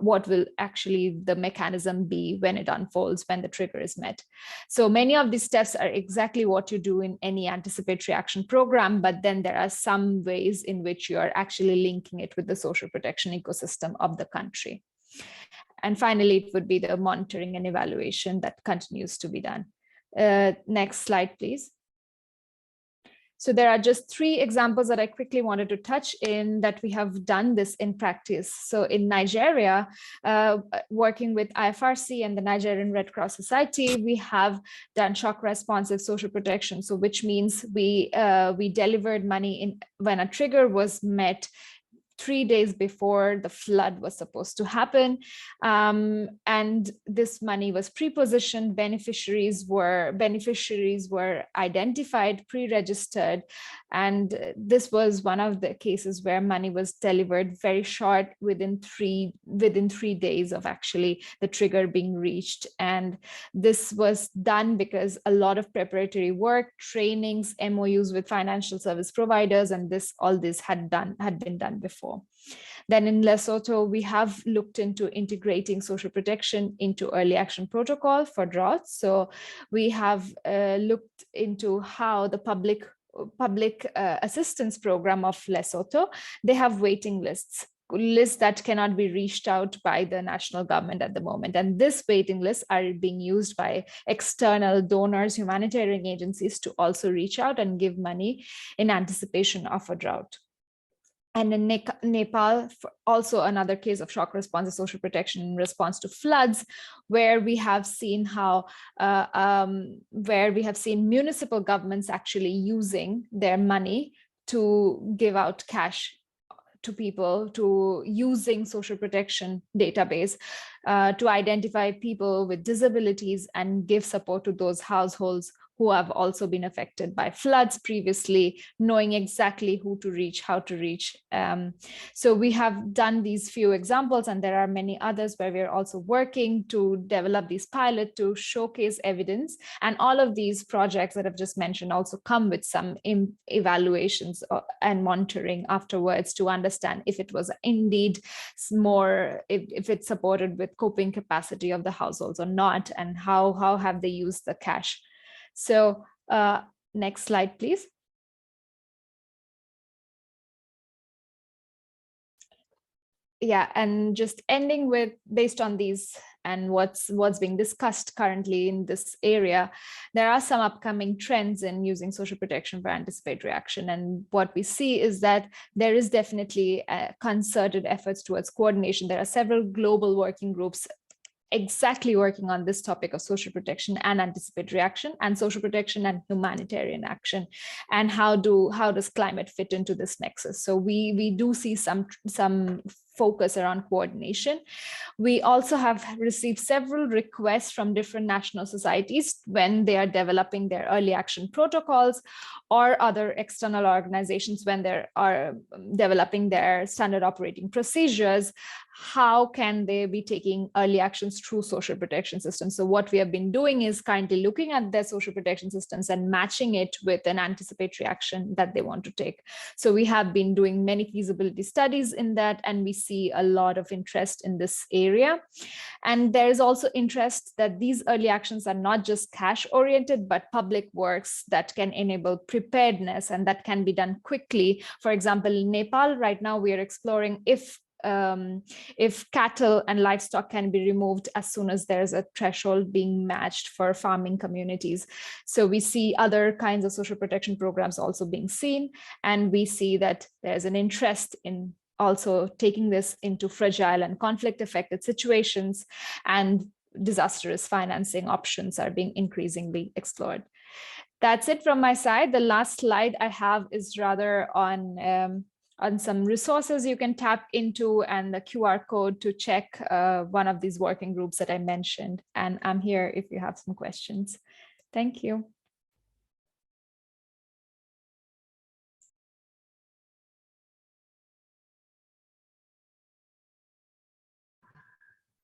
what will actually the mechanism be when it unfolds, when the trigger is met. So many of these steps are exactly what you do in any anticipatory action program, but then there are some ways in which you are actually linking it with the social protection ecosystem of the country. And finally, it would be the monitoring and evaluation that continues to be done. Next slide, please. So there are just 3 examples that I quickly wanted to touch in that we have done this in practice. So in Nigeria, working with IFRC and the Nigerian Red Cross Society, we have done shock responsive social protection. So which means we delivered money when a trigger was met 3 days before the flood was supposed to happen. And this money was pre-positioned, beneficiaries were identified, pre-registered. And this was one of the cases where money was delivered very short, within three days of actually the trigger being reached. And this was done because a lot of preparatory work, trainings, MOUs with financial service providers, and all this had been done before. Then in Lesotho, we have looked into integrating social protection into early action protocol for droughts. So we have looked into how the public assistance program of Lesotho, they have waiting lists that cannot be reached out by the national government at the moment. And this waiting lists are being used by external donors, humanitarian agencies to also reach out and give money in anticipation of a drought. And in Nepal, also another case of shock response, social protection in response to floods, where we have seen municipal governments actually using their money to give out cash to people, to using social protection database to identify people with disabilities and give support to those households who have also been affected by floods previously, knowing exactly who to reach, how to reach. So we have done these few examples, and there are many others where we're also working to develop these pilots to showcase evidence. And all of these projects that I've just mentioned also come with some evaluations and monitoring afterwards to understand if it was indeed more, if it's supported with coping capacity of the households or not, and how have they used the cash. So next slide, please. Yeah, and just ending with, based on these and what's being discussed currently in this area, there are some upcoming trends in using social protection for anticipatory action. And what we see is that there is definitely concerted efforts towards coordination. There are several global working groups exactly working on this topic of social protection and anticipatory action, and social protection and humanitarian action, and how does climate fit into this nexus. So we do see some focus around coordination. We also have received several requests from different national societies when they are developing their early action protocols, or other external organizations when they are developing their standard operating procedures. How can they be taking early actions through social protection systems? So what we have been doing is kindly looking at their social protection systems and matching it with an anticipatory action that they want to take. So we have been doing many feasibility studies in that, and we see a lot of interest in this area. And there is also interest that these early actions are not just cash oriented, but public works that can enable preparedness and that can be done quickly. For example, in Nepal, right now we are exploring if cattle and livestock can be removed as soon as there's a threshold being matched for farming communities. So we see other kinds of social protection programs also being seen, and we see that there's an interest in also taking this into fragile and conflict affected situations, and disastrous financing options are being increasingly explored. That's it from my side. The last slide I have is rather on some resources you can tap into, and the QR code to check one of these working groups that I mentioned. And I'm here if you have some questions. Thank you.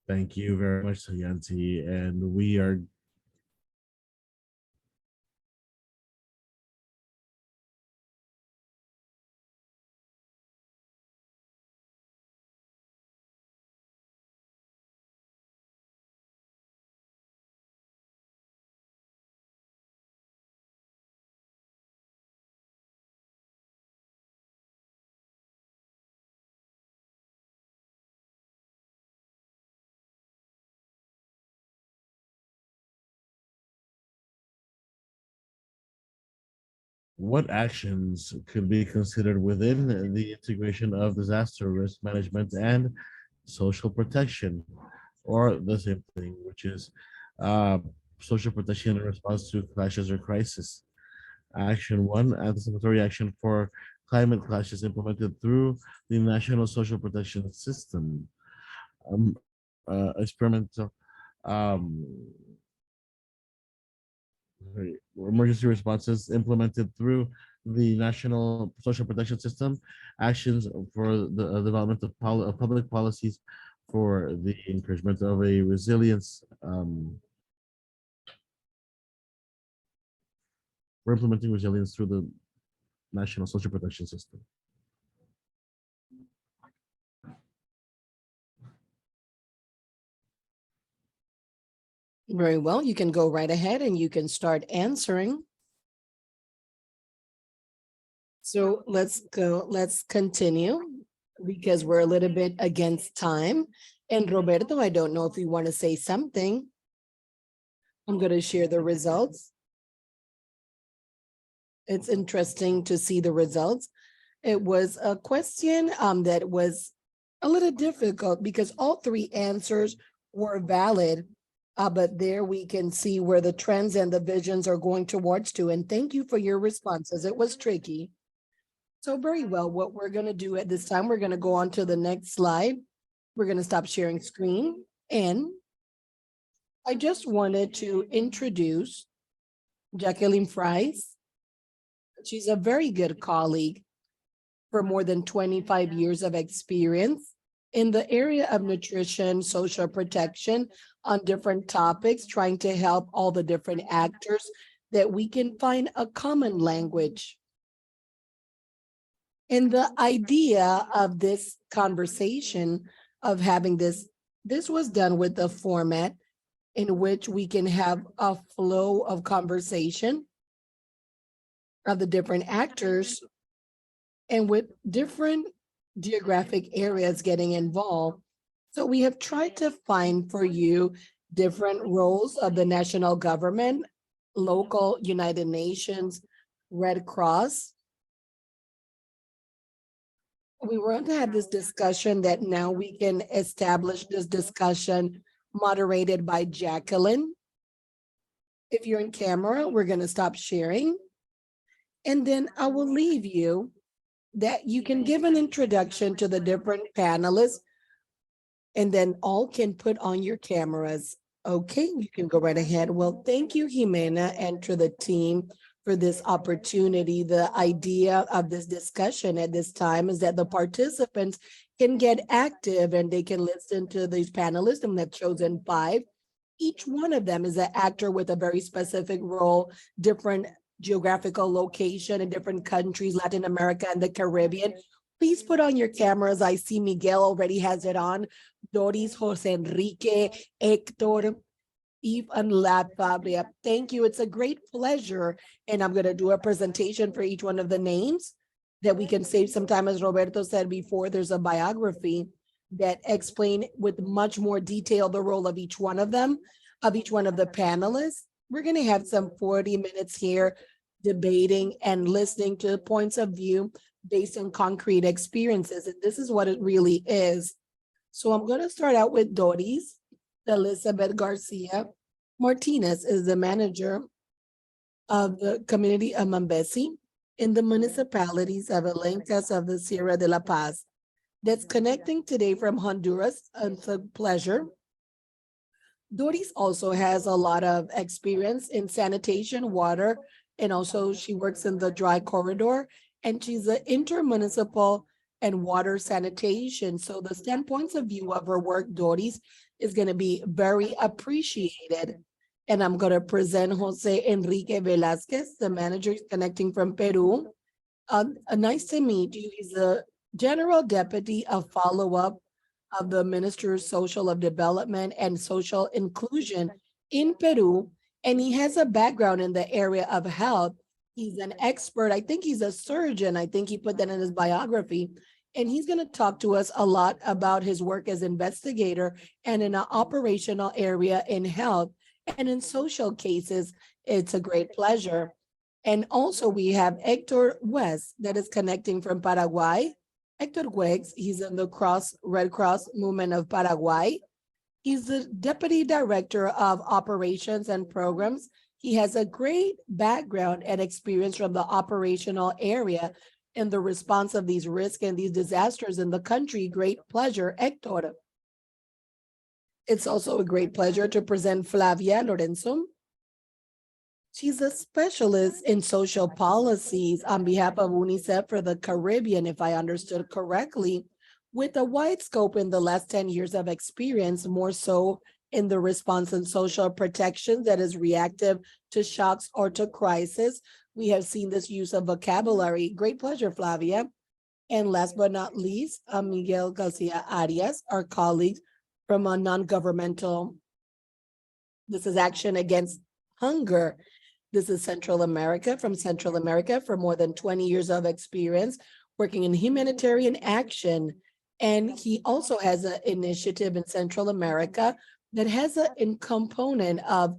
Thank you very much, Sayanti. And we are what actions could be considered within the integration of disaster risk management and social protection, or the same thing, which is uh, social protection in response to clashes or crisis? Action one, anticipatory action for climate clashes implemented through the National Social Protection System. Um, experimental um, emergency responses implemented through the National Social Protection System, actions for the development of public policies for the encouragement of a resilience. We're implementing resilience through the National Social Protection System. Very well, you can go right ahead and you can start answering. So let's continue, because we're a little bit against time. And Roberto, I don't know if you want to say something. I'm going to share the results. It's interesting to see the results. It was a question that was a little difficult because all three answers were valid. But there we can see where the trends and the visions are going towards to. And thank you for your responses. It was tricky. So very well, what we're going to do at this time, we're going to go on to the next slide. We're going to stop sharing screen. And I just wanted to introduce Jacqueline Fries. She's a very good colleague for more than 25 years of experience in the area of nutrition, social protection, on different topics, trying to help all the different actors that we can find a common language. And the idea of this conversation, of having this was done with a format in which we can have a flow of conversation of the different actors, and with different geographic areas getting involved. So we have tried to find for you different roles of the national government, local, United Nations, Red Cross. We want to have this discussion that now we can establish this discussion moderated by Jacqueline. If you're in camera, we're going to stop sharing. And then I will leave you that you can give an introduction to the different panelists, and then all can put on your cameras. Okay, you can go right ahead. Well, thank you, Jimena, and to the team for this opportunity. The idea of this discussion at this time is that the participants can get active and they can listen to these panelists, and they've chosen 5. Each one of them is an actor with a very specific role, different geographical location in different countries, Latin America and the Caribbean. Please put on your cameras. I see Miguel already has it on. Doris, Jose Enrique, Hector, Eve, and Lat Fabria. Thank you. It's a great pleasure. And I'm going to do a presentation for each one of the names that we can save some time. As Roberto said before, there's a biography that explain with much more detail the role of each one of them, of each one of the panelists. We're going to have some 40 minutes here debating and listening to points of view based on concrete experiences. And this is what it really is. So I'm going to start out with Doris. Elizabeth Garcia Martinez is the manager of the community of Mambesi in the municipalities of Elencas of the Sierra de la Paz. That's connecting today from Honduras. It's a pleasure. Doris also has a lot of experience in sanitation, water, and also she works in the dry corridor, and she's an intermunicipal and water sanitation. So the standpoints of view of her work, Doris, is going to be very appreciated. And I'm going to present Jose Enrique Velasquez, the manager connecting from Peru. Nice to meet you. He's the General Deputy of Follow-up of the Minister of Social of Development and Social Inclusion in Peru. And he has a background in the area of health. He's an expert. I think he's a surgeon. I think he put that in his biography. And he's going to talk to us a lot about his work as investigator and in an operational area in health and in social cases. It's a great pleasure. And also we have Hector West that is connecting from Paraguay. Hector West, he's in the Red Cross movement of Paraguay. He's the Deputy Director of Operations and Programs. He has a great background and experience from the operational area in the response of these risks and these disasters in the country. Great pleasure, Hector. It's also a great pleasure to present Flavia Lorenzo. She's a specialist in social policies on behalf of UNICEF for the Caribbean, if I understood correctly, with a wide scope in the last 10 years of experience, more so in the response and social protection that is reactive to shocks or to crisis. We have seen this use of vocabulary. Great pleasure, Flavia. And last but not least, Miguel Garcia Arias, our colleague from a non-governmental, this is Action Against Hunger. This is Central America, from Central America, for more than 20 years of experience working in humanitarian action. And he also has an initiative in Central America that has a component of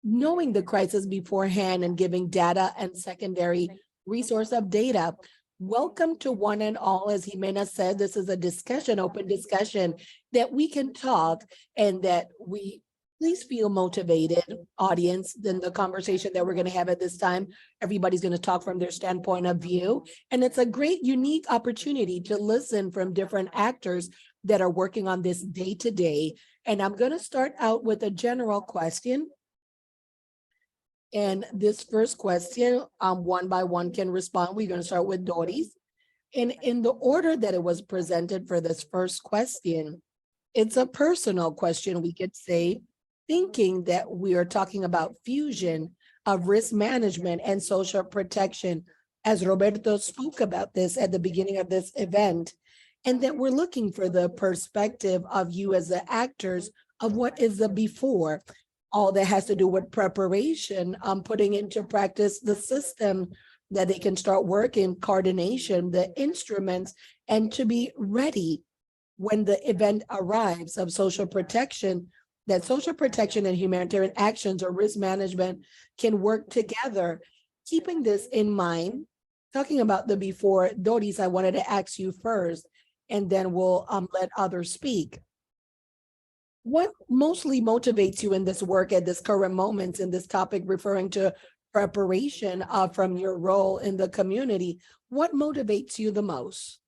knowing the crisis beforehand and giving data and secondary resource of data. Welcome to one and all. As Jimena said, this is a discussion, open discussion, that we can talk and that we please feel motivated, audience, in the conversation that we're going to have at this time. Everybody's going to talk from their standpoint of view. And it's a great, unique opportunity to listen from different actors that are working on this day to day. And I'm going to start out with a general question. And this first question, one by one can respond. We're going to start with Doris. And in the order that it was presented for this first question, it's a personal question, we could say, thinking that we are talking about fusion of risk management and social protection, as Roberto spoke about this at the beginning of this event, and that we're looking for the perspective of you as the actors of what is the before, all that has to do with preparation, putting into practice the system that they can start working, coordination, the instruments, and to be ready when the event arrives of social protection, that social protection and humanitarian actions or risk management can work together. Keeping this in mind, talking about the before, Doris, I wanted to ask you first, and then we'll let others speak. What mostly motivates you in this work at this current moment in this topic, referring to preparation from your role in the community? What motivates you the most?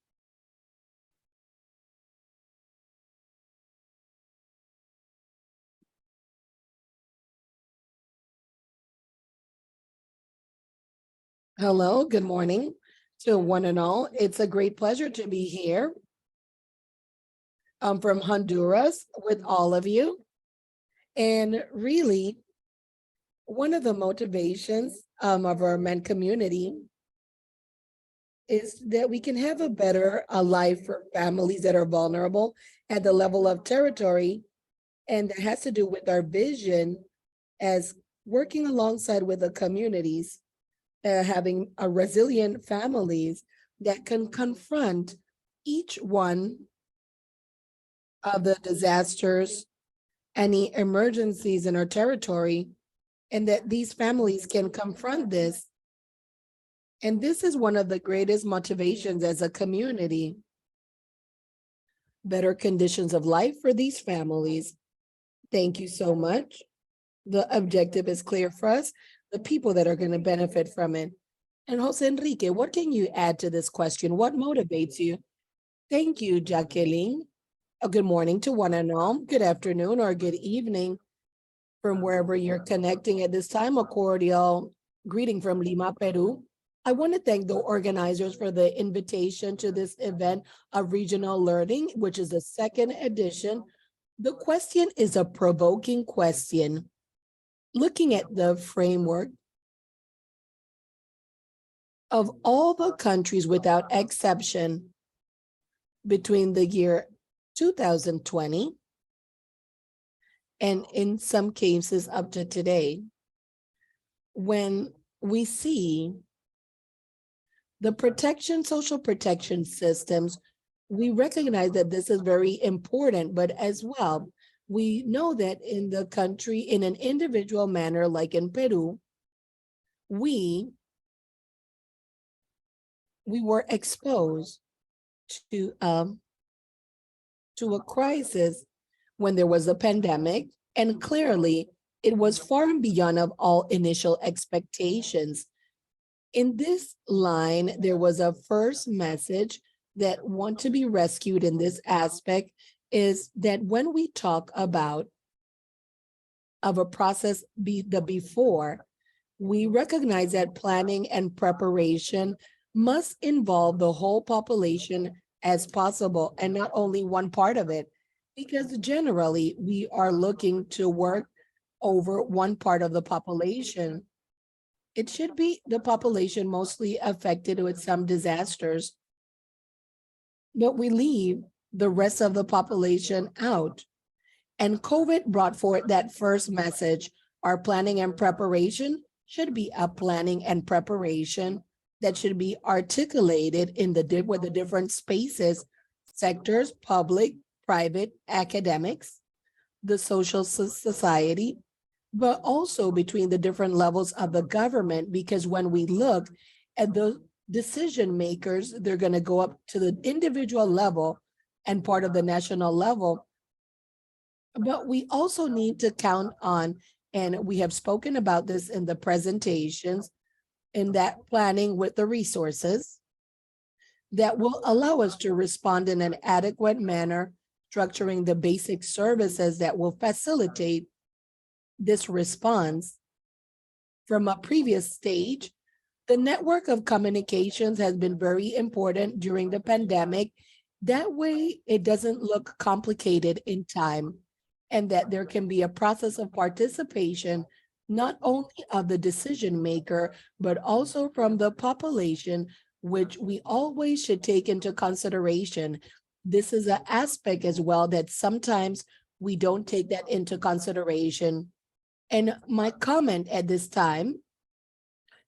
Hello, good morning to one and all. It's a great pleasure to be here. I'm from Honduras with all of you. And really, one of the motivations of our men community is that we can have a better life for families that are vulnerable at the level of territory. And that has to do with our vision as working alongside with the communities, having a resilient families that can confront each one of the disasters, any emergencies in our territory, and that these families can confront this. And this is one of the greatest motivations as a community. Better conditions of life for these families. Thank you so much. The objective is clear for us, the people that are going to benefit from it. And Jose Enrique, what can you add to this question? What motivates you? Thank you, Jacqueline. Good morning to one and all. Good afternoon or good evening from wherever you're connecting at this time. A cordial greeting from Lima, Peru. I want to thank the organizers for the invitation to this event of regional learning, which is the second edition. The question is a provoking question. Looking at the framework of all the countries without exception between the year 2020 and in some cases up to today, when we see the social protection systems, we recognize that this is very important, but as well, we know that in the country, in an individual manner, like in Peru, we were exposed to a crisis when there was a pandemic, and clearly it was far and beyond of all initial expectations. In this line, there was a first message that want to be rescued in this aspect is that when we talk about of a process before, we recognize that planning and preparation must involve the whole population as possible and not only one part of it, because generally we are looking to work over one part of the population. It should be the population mostly affected with some disasters, but we leave the rest of the population out. And COVID brought forth that first message. Our planning and preparation should be a planning and preparation that should be articulated in with the different spaces, sectors, public, private, academics, the social society, but also between the different levels of the government, because when we look at the decision makers, they're going to go up to the individual level and part of the national level. But we also need to count on, and we have spoken about this in the presentations, in that planning with the resources that will allow us to respond in an adequate manner, structuring the basic services that will facilitate this response. From a previous stage, the network of communications has been very important during the pandemic. That way, it doesn't look complicated in time, and that there can be a process of participation, not only of the decision maker, but also from the population, which we always should take into consideration. This is an aspect as well that sometimes we don't take that into consideration. And my comment at this time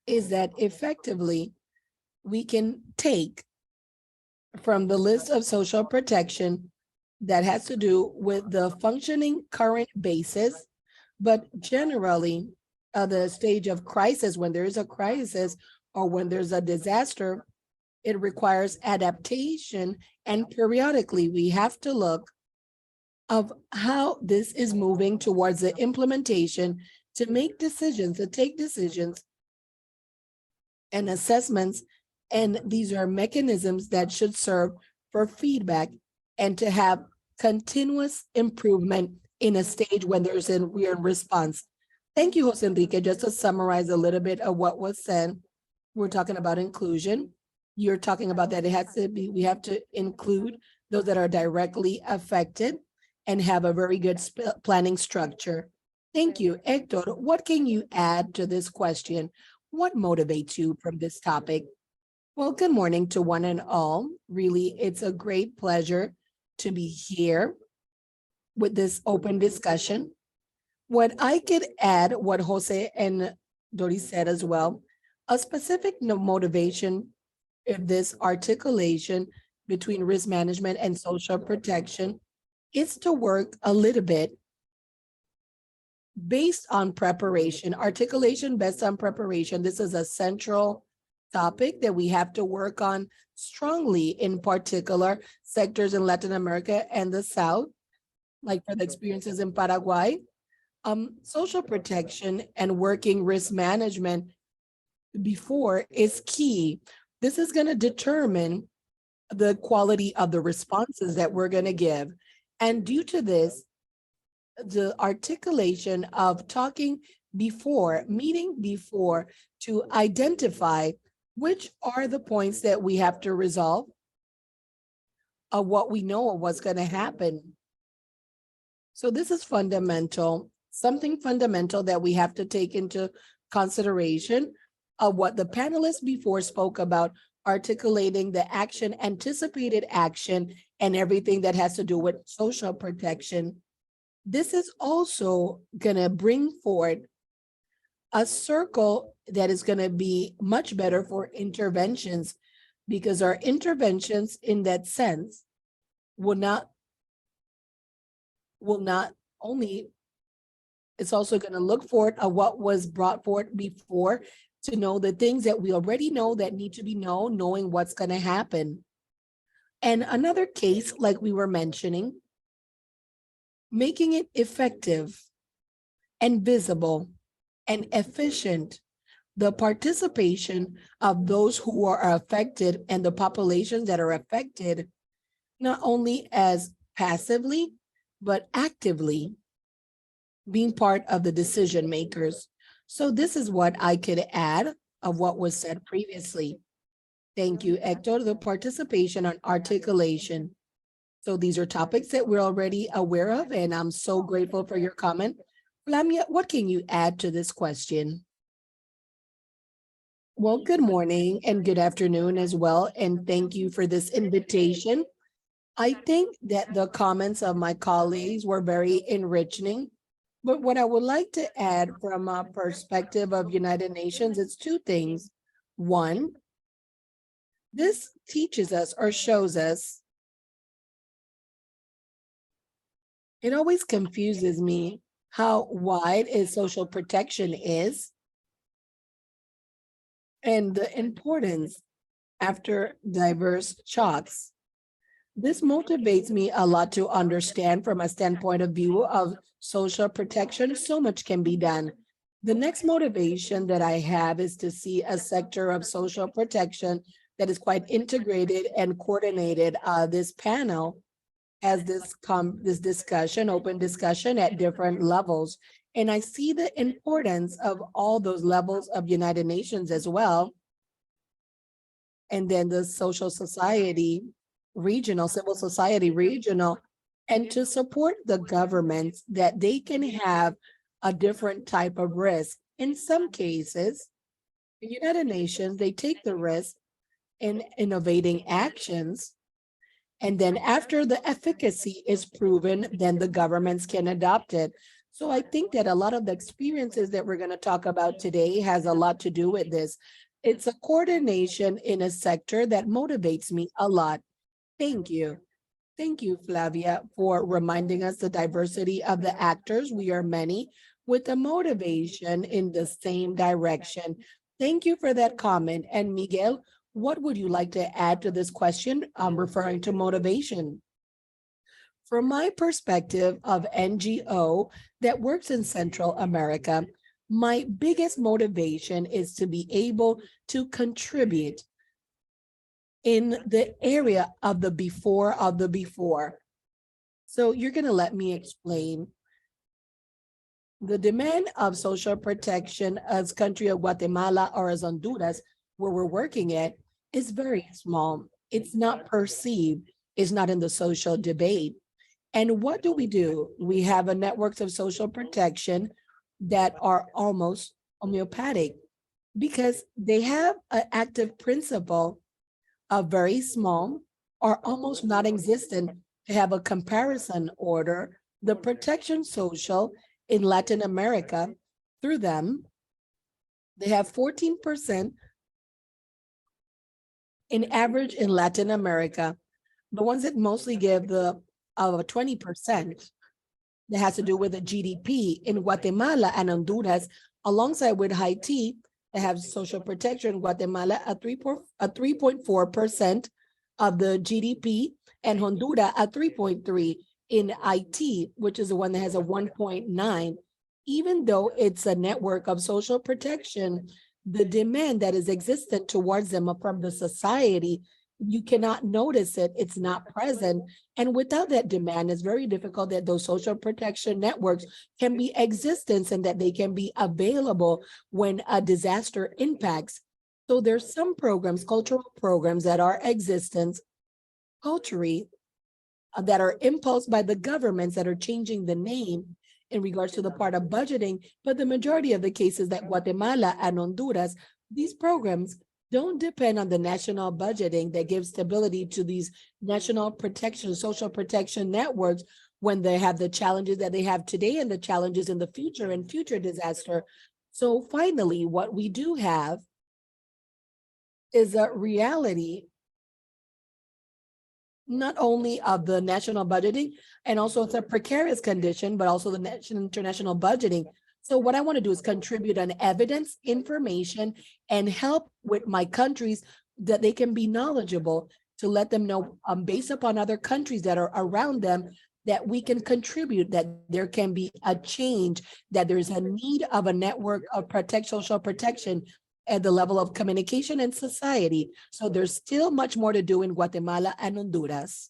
is that effectively we can take from the list of social protection that has to do with the functioning current basis, but generally the stage of crisis, when there is a crisis or when there's a disaster, it requires adaptation, and periodically we have to look of how this is moving towards the implementation to make decisions, to take decisions and assessments. And these are mechanisms that should serve for feedback and to have continuous improvement in a stage when we're in response. Thank you, Jose Enrique. Just to summarize a little bit of what was said, we're talking about inclusion. You're talking about that we have to include those that are directly affected and have a very good planning structure. Thank you. Hector, what can you add to this question? What motivates you from this topic? Well, good morning to one and all. Really, it's a great pleasure to be here with this open discussion. What I could add, what Jose and Doris said as well, a specific motivation of this articulation between risk management and social protection is to work a little bit based on preparation, articulation based on preparation. This is a central topic that we have to work on strongly, in particular sectors in Latin America and the South, like for the experiences in Paraguay. Social protection and working risk management before is key. This is going to determine the quality of the responses that we're going to give. And due to this, the articulation of talking before, meeting before, to identify which are the points that we have to resolve of what we know of what's going to happen. So this is fundamental, something fundamental that we have to take into consideration of what the panelists before spoke about, articulating the action, anticipated action, and everything that has to do with social protection. This is also going to bring forward a circle that is going to be much better for interventions, because our interventions in that sense will not only, it's also going to look forward at what was brought forward before, to know the things that we already know that need to be known, knowing what's going to happen. And another case, like we were mentioning, making it effective and visible and efficient, the participation of those who are affected and the populations that are affected, not only as passively, but actively being part of the decision makers. So this is what I could add of what was said previously. Thank you, Hector. The participation on articulation. So these are topics that we're already aware of, and I'm so grateful for your comment. Lamia, what can you add to this question? Well, good morning and good afternoon as well, and thank you for this invitation. I think that the comments of my colleagues were very enriching. But what I would like to add from a perspective of United Nations, it's two things. One, this teaches us or shows us, it always confuses me how wide social protection is and the importance after diverse shocks. This motivates me a lot to understand from a standpoint of view of social protection. So much can be done. The next motivation that I have is to see a sector of social protection that is quite integrated and coordinated. This panel has this discussion, open discussion at different levels. And I see the importance of all those levels of United Nations as well. And then the social society, regional, civil society, regional, and to support the governments that they can have a different type of risk. In some cases, the United Nations, they take the risk in innovating actions. And then after the efficacy is proven, then the governments can adopt it. So I think that a lot of the experiences that we're going to talk about today has a lot to do with this. It's a coordination in a sector that motivates me a lot. Thank you. Thank you, Flavia, for reminding us the diversity of the actors. We are many with a motivation in the same direction. Thank you for that comment. And Miguel, what would you like to add to this question? I'm referring to motivation. From my perspective of NGO that works in Central America, my biggest motivation is to be able to contribute in the area of the before. So you're going to let me explain. The demand of social protection as country of Guatemala or as Honduras, where we're working at, is very small. It's not perceived, it's not in the social debate. And what do? We have a networks of social protection that are almost homeopathic because they have an active principle of very small or almost non-existent to have a comparison order. The protection social in Latin America, through them, they have 14% in average in Latin America. The ones that mostly give the 20% that has to do with the GDP in Guatemala and Honduras, alongside with Haiti, they have social protection. Guatemala at 3.4% of the GDP, and Honduras at 3.3%. In IT, which is the one that has a 1.9, even though it's a network of social protection, the demand that is existent towards them from the society, you cannot notice it, it's not present. And without that demand, it's very difficult that those social protection networks can be existence and that they can be available when a disaster impacts. So there's some programs, cultural programs that are existence culturally, that are imposed by the governments that are changing the name in regards to the part of budgeting. But the majority of the cases that Guatemala and Honduras, these programs don't depend on the national budgeting that gives stability to these national protection, social protection networks when they have the challenges that they have today and the challenges in the future and future disaster. So finally, what we do have is a reality not only of the national budgeting, and also it's a precarious condition, but also the national international budgeting. So what I want to do is contribute on evidence, information, and help with my countries that they can be knowledgeable to let them know based upon other countries that are around them that we can contribute, that there can be a change, that there's a need of a network of social protection at the level of communication and society. So there's still much more to do in Guatemala and Honduras.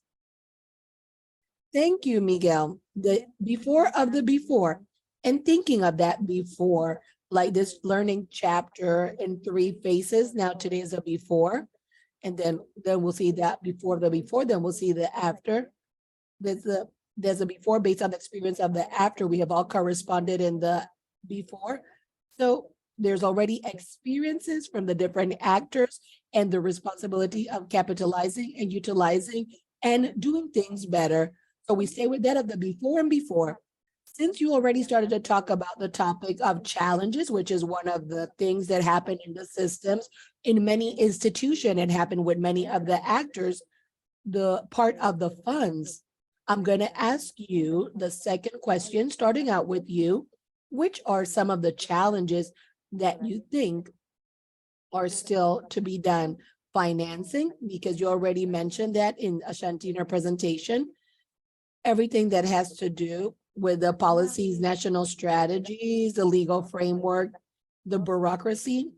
Thank you, Miguel. The before of the before, and thinking of that before, like this learning chapter in 3 phases. Now today is a before, and then we'll see that before, then we'll see the after. There's a before based on the experience of the after. We have all corresponded in the before. So there's already experiences from the different actors and the responsibility of capitalizing and utilizing and doing things better. So we stay with that of the before and before. Since you already started to talk about the topic of challenges, which is one of the things that happen in the systems, in many institutions, and happen with many of the actors, the part of the funds, I'm going to ask you the second question, starting out with you. Which are some of the challenges that you think are still to be done? Financing, because you already mentioned that in Ashanti in her presentation. Everything that has to do with the policies, national strategies, the legal framework, the bureaucracy,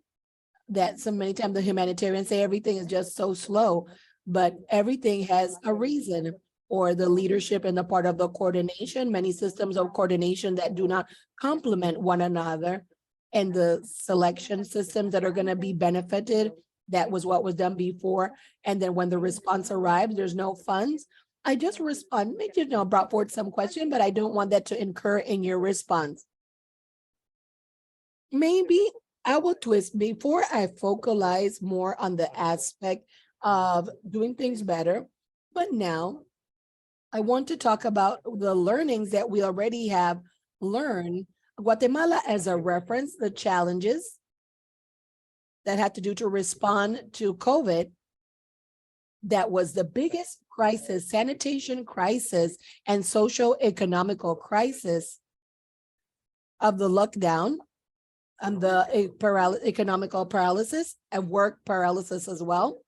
that so many times the humanitarians say everything is just so slow, but everything has a reason. Or the leadership and the part of the coordination, many systems of coordination that do not complement one another, and the selection systems that are going to be benefited. That was what was done before. And then when the response arrives, there's no funds. I just respond, brought forward some question, but I don't want that to incur in your response. Maybe I will twist before I focalize more on the aspect of doing things better. But now I want to talk about the learnings that we already have learned. Guatemala as a reference, the challenges that had to do to respond to COVID. That was the biggest crisis, sanitation crisis, and socio-economical crisis of the lockdown and the economical paralysis and work paralysis as well.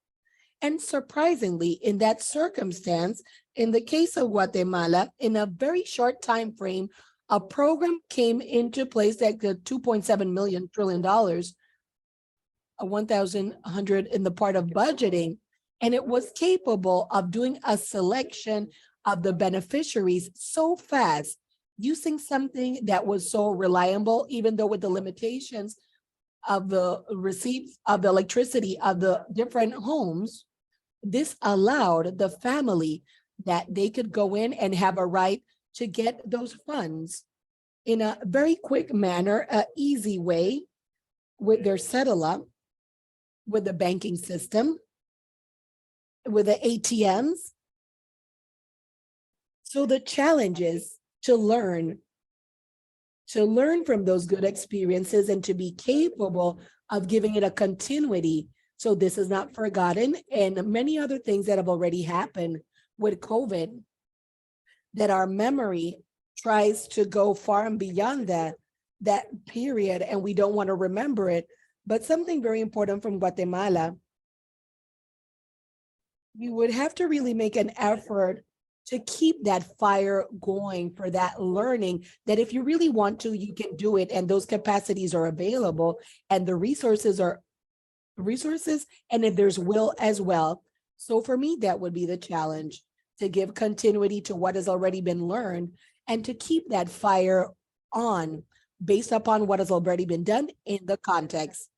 And surprisingly, in that circumstance, in the case of Guatemala, in a very short time frame, a program came into place that got $2.7 trillion, 1,100 in the part of budgeting, and it was capable of doing a selection of the beneficiaries so fast, using something that was so reliable, even though with the limitations of the receipts of the electricity of the different homes. This allowed the family that they could go in and have a right to get those funds in a very quick manner, an easy way, with their setup, with the banking system, with the ATMs. So the challenge is to learn from those good experiences and to be capable of giving it a continuity. So this is not forgotten, and many other things that have already happened with COVID, that our memory tries to go far and beyond that period, and we don't want to remember it. But something very important from Guatemala, we would have to really make an effort to keep that fire going for that learning, that if you really want to, you can do it, and those capacities are available, and the resources, and if there's will as well. So for me, that would be the challenge, to give continuity to what has already been learned and to keep that fire on based upon what has already been done in the context.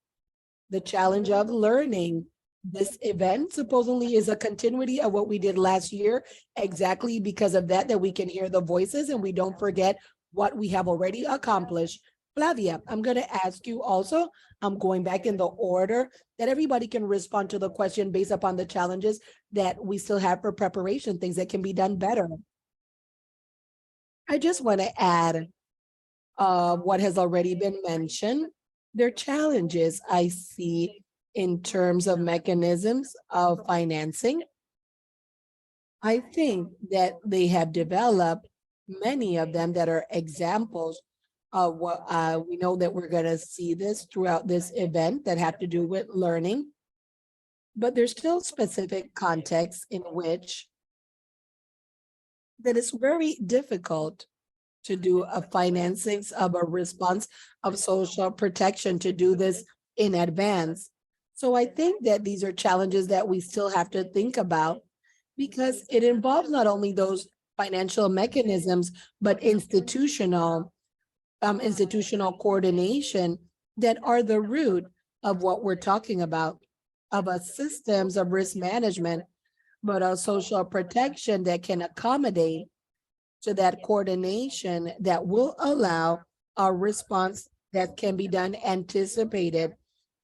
The challenge of learning. This event supposedly is a continuity of what we did last year, exactly because of that we can hear the voices and we don't forget what we have already accomplished. Flavia, I'm going to ask you also, I'm going back in the order that everybody can respond to the question based upon the challenges that we still have for preparation, things that can be done better. I just want to add what has already been mentioned. There are challenges I see in terms of mechanisms of financing. I think that they have developed many of them that are examples of what we know that we're going to see this throughout this event that have to do with learning. But there's still specific contexts in which that it's very difficult to do a financing of a response of social protection, to do this in advance. So I think that these are challenges that we still have to think about, because it involves not only those financial mechanisms, but institutional coordination that are the root of what we're talking about, of a systems of risk management, but a social protection that can accommodate to that coordination that will allow a response that can be done anticipated.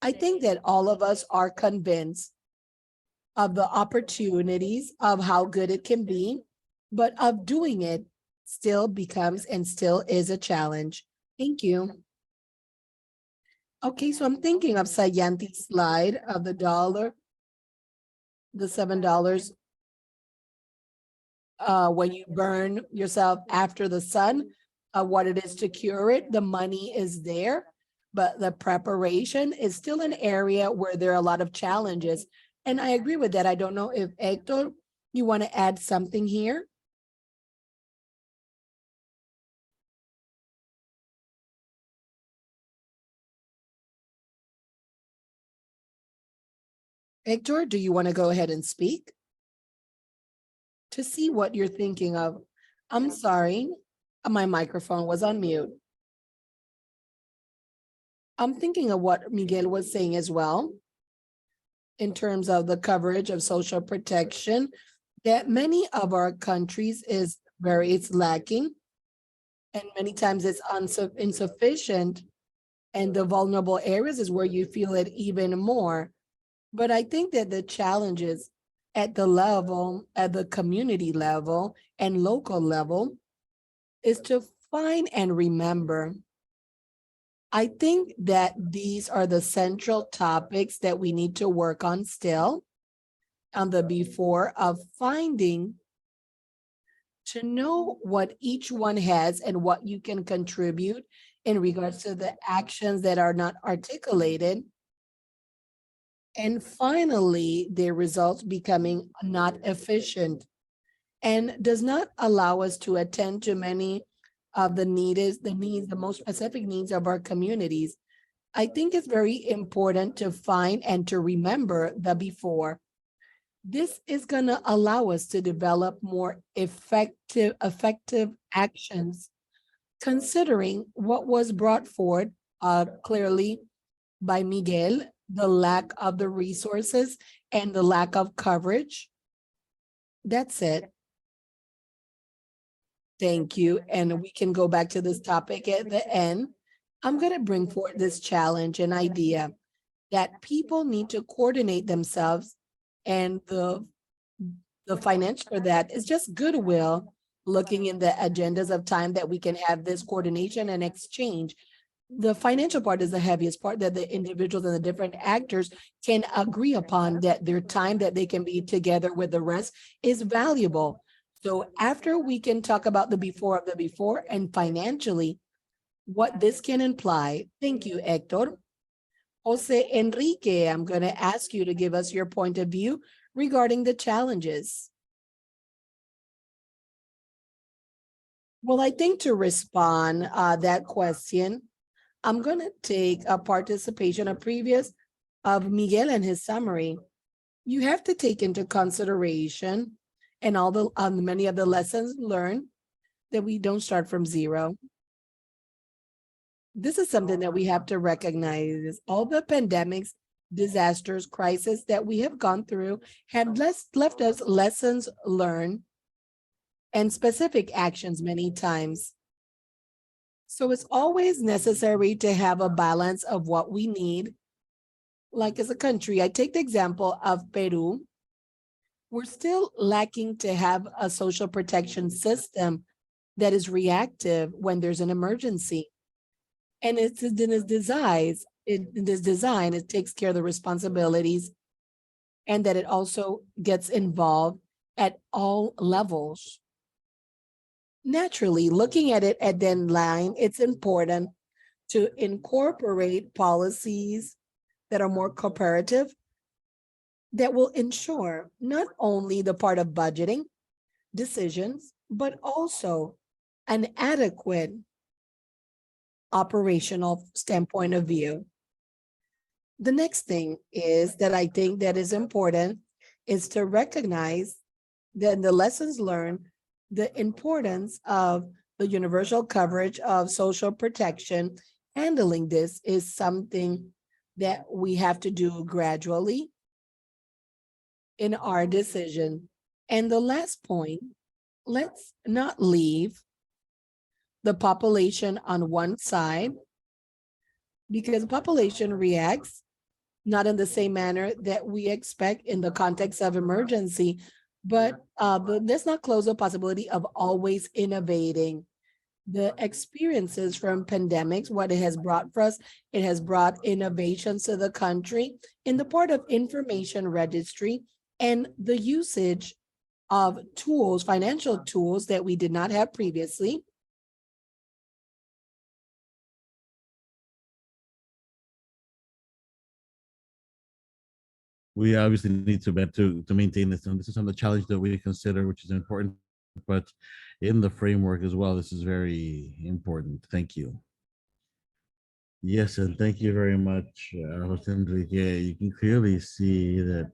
I think that all of us are convinced of the opportunities of how good it can be, but of doing it still becomes and still is a challenge. Thank you. Okay, so I'm thinking of Sayanti's slide of the dollar, the $7 when you burn yourself after the sun, what it is to cure it, the money is there, but the preparation is still an area where there are a lot of challenges. And I agree with that. I don't know if Hector, you want to add something here? Hector, do you want to go ahead and speak? To see what you're thinking of. I'm sorry, my microphone was on mute. I'm thinking of what Miguel was saying as well, in terms of the coverage of social protection, that many of our countries it's lacking, and many times it's insufficient, and the vulnerable areas is where you feel it even more. But I think that the challenges at the community level and local level is to find and remember. I think that these are the central topics that we need to work on still on the before of finding, to know what each one has and what you can contribute in regards to the actions that are not articulated, And finally, their results becoming not efficient and does not allow us to attend to many of the most specific needs of our communities. I think it's very important to find and to remember the before. This is going to allow us to develop more effective actions, considering what was brought forward clearly by Miguel, the lack of the resources and the lack of coverage. That's it. Thank you. And we can go back to this topic at the end. I'm going to bring forth this challenge and idea that people need to coordinate themselves, and the financial for that is just goodwill, looking in the agendas of time that we can have this coordination and exchange. The financial part is the heaviest part, that the individuals and the different actors can agree upon, that their time that they can be together with the rest is valuable. So after we can talk about the before of the before and financially, what this can imply. Thank you, Hector. Jose Enrique, I'm going to ask you to give us your point of view regarding the challenges. Well, I think to respond that question, I'm going to take a participation, a previous of Miguel and his summary. You have to take into consideration and all the many of the lessons learned, that we don't start from zero. This is something that we have to recognize. All the pandemics, disasters, crises that we have gone through have left us lessons learned and specific actions many times. So it's always necessary to have a balance of what we need. Like as a country, I take the example of Peru. We're still lacking to have a social protection system that is reactive when there's an emergency. And it's in its design, it takes care of the responsibilities, and that it also gets involved at all levels. Naturally, looking at it at then line, it's important to incorporate policies that are more cooperative, that will ensure not only the part of budgeting decisions, but also an adequate operational standpoint of view. The next thing is that I think that is important is to recognize that in the lessons learned, the importance of the universal coverage of social protection. Handling this is something that we have to do gradually in our decision. And the last point, let's not leave the population on one side, because the population reacts not in the same manner that we expect in the context of emergency, but let's not close the possibility of always innovating. The experiences from pandemics, what it has brought for us, it has brought innovations to the country in the part of information registry and the usage of tools, financial tools that we did not have previously. We obviously need to maintain this, and this is some of the challenge that we consider, which is important, but in the framework as well, this is very important. Thank you. Yes, and thank you very much, Jose Enrique. You can clearly see that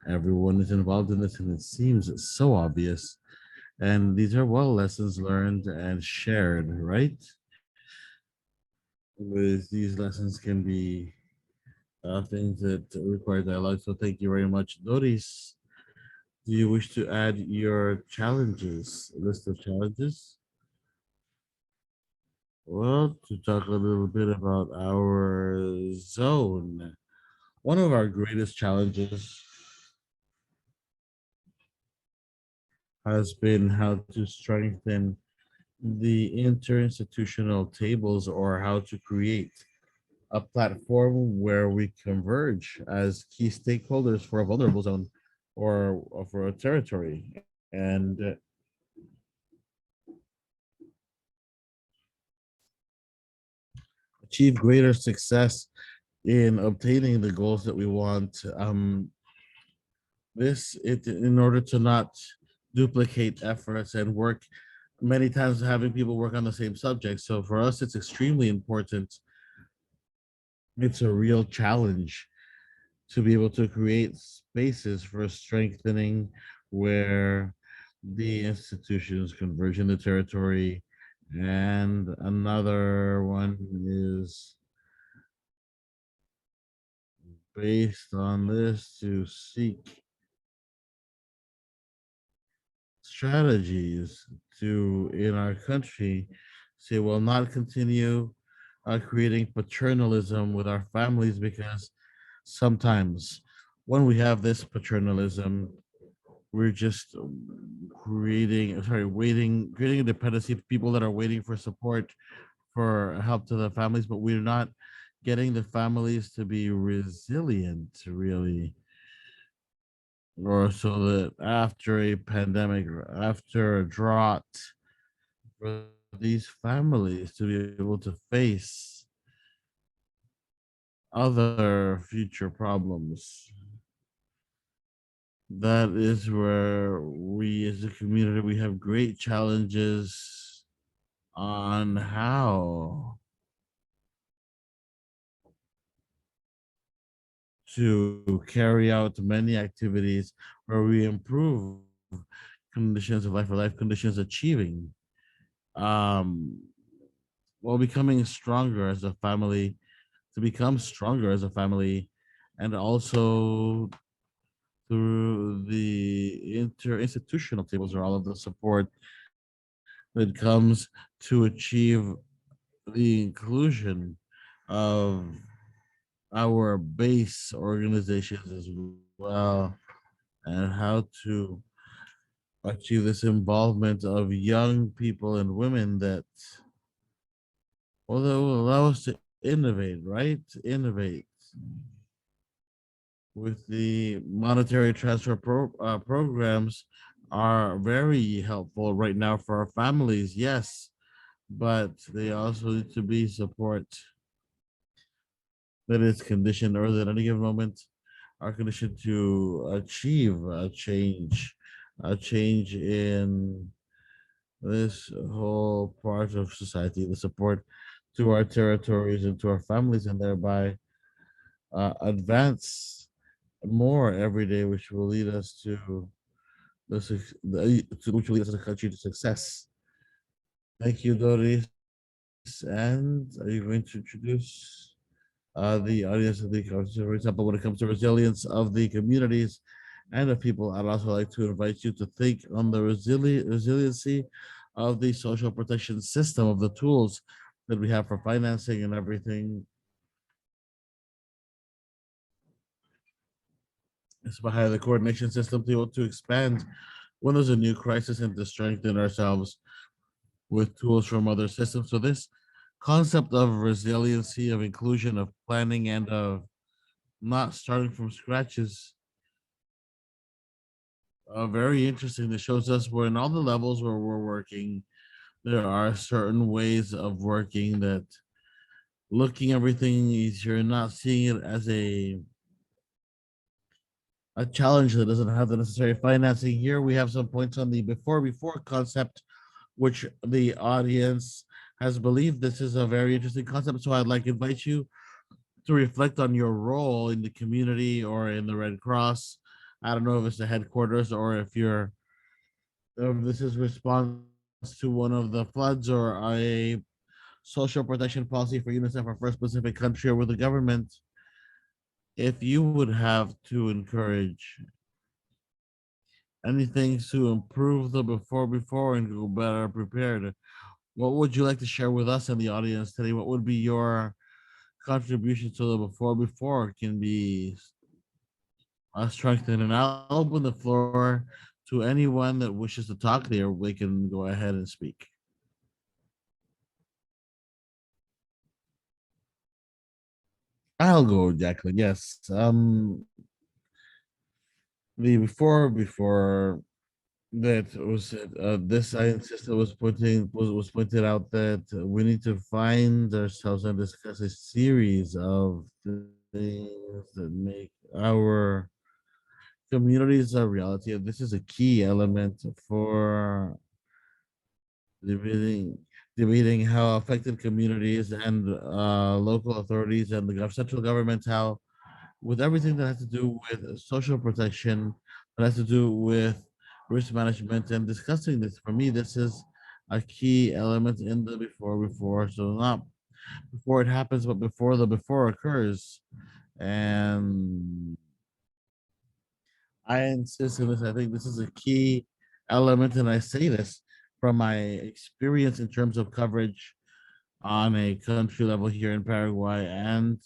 everyone is involved in this, and it seems so obvious. And these are well lessons learned and shared, right? With these lessons can be things that require dialogue. So thank you very much. Doris, do you wish to add your challenges, list of challenges? Well, to talk a little bit about our zone. One of our greatest challenges has been how to strengthen the interinstitutional tables, or how to create a platform where we converge as key stakeholders for a vulnerable zone, or for a territory, and achieve greater success in obtaining the goals that we want. In order to not duplicate efforts and work many times having people work on the same subject. So for us, it's extremely important. It's a real challenge to be able to create spaces for strengthening where the institutions converge in the territory. And another one is based on this to seek strategies to in our country say will not continue creating paternalism with our families, because sometimes when we have this paternalism, we're just creating a dependency of people that are waiting for support, for help to the families, but we're not getting the families to be resilient, really, or so that after a pandemic or after a drought, for these families to be able to face other future problems. That is where we as a community we have great challenges on how to carry out many activities where we improve conditions of life or life conditions, achieving um while becoming stronger as a family, to become stronger as a family, and also through the interinstitutional tables or all of the support that comes to achieve the inclusion of our base organizations as well, and how to achieve this involvement of young people and women that, well, that will allow us to innovate, right? Innovate with the monetary transfer programs are very helpful right now for our families, yes, but they also need to be support that is conditioned, or that at any given moment are conditioned to achieve a change in this whole part of society, the support to our territories and to our families, and thereby advance more every day, which will lead us to which will lead us as a country to success. Thank you, Doris. And are you going to introduce the audience of the conversation? For example, when it comes to resilience of the communities and of people, I'd also like to invite you to think on the resiliency of the social protection system, of the tools that we have for financing and everything. It's behind the coordination system to be able to expand when there's a new crisis and to strengthen ourselves with tools from other systems. So this concept of resiliency, of inclusion, of planning, and of not starting from scratch is very interesting. That shows us where in all the levels where we're working, there are certain ways of working that looking everything easier, not seeing it as a challenge that doesn't have the necessary financing. Here we have some points on the before concept, which the audience has believed this is a very interesting concept. So I'd like to invite you to reflect on your role in the community or in the Red Cross. I don't know if it's the headquarters or if this is response to one of the floods or a social protection policy for UNICEF or for a specific country or with the government. If you would have to encourage anything to improve the before and go better prepared, what would you like to share with us and the audience today? What would be your contribution to the before can be strengthened? And I'll open the floor to anyone that wishes to talk there. We can go ahead and speak. I'll go, Jacqueline. Yes. The before that was this science system was pointed out that we need to find ourselves and discuss a series of things that make our communities a reality. And this is a key element for debating debating how affected communities and local authorities and the central government, how with everything that has to do with social protection, that has to do with risk management and discussing this. For me, this is a key element in the before. So not before it happens, but before the before occurs. And I insist on this. I think this is a key element, and I say this from my experience in terms of coverage on a country level here in Paraguay and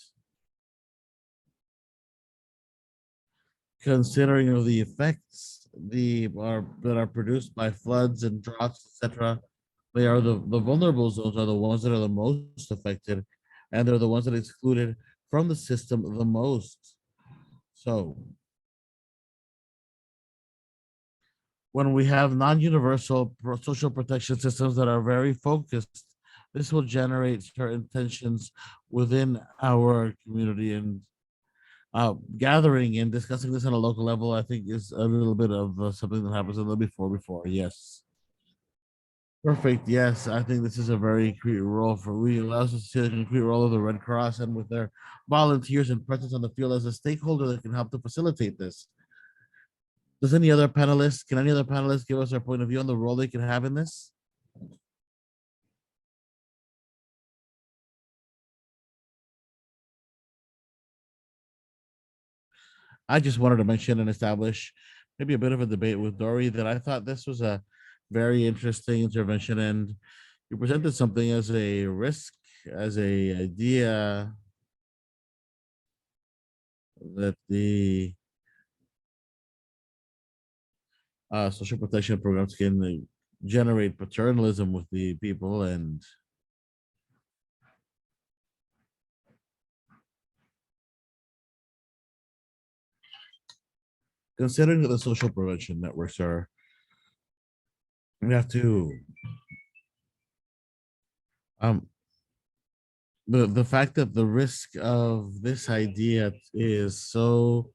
considering of the effects that are produced by floods and droughts, etc. They are the vulnerable zones are the ones that are the most affected, and they're the ones that are excluded from the system the most. So when we have non-universal social protection systems that are very focused, this will generate certain tensions within our community and gathering and discussing this on a local level, I think is a little bit of something that happens a little before. Yes. Perfect. Yes, I think this is a very concrete role for we allows us to see the concrete role of the Red Cross and with their volunteers and presence on the field as a stakeholder that can help to facilitate this. Does any other panelists, can any other panelists give us their point of view on the role they can have in this? I just wanted to mention and establish maybe a bit of a debate with Dory that I thought this was a very interesting intervention and you presented something as a risk, as a idea that the social protection programs can generate paternalism with the people and considering that the social prevention networks are we have to um the fact that the risk of this idea is so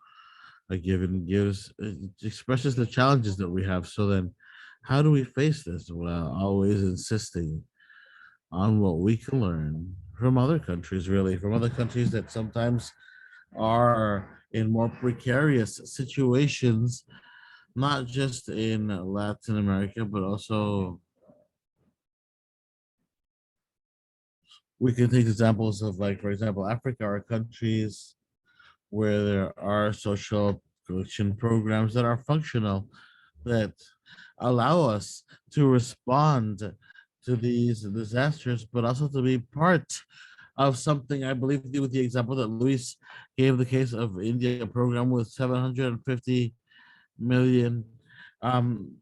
a given gives it expresses the challenges that we have. So then how do we face this? Well, always insisting on what we can learn from other countries, really, from other countries that sometimes are in more precarious situations, not just in Latin America, but also we can take examples of, like, for example, Africa are countries where there are social protection programs that are functional, that allow us to respond to these disasters, but also to be part of something. I believe with the example that Luis gave, the case of India program with 750 million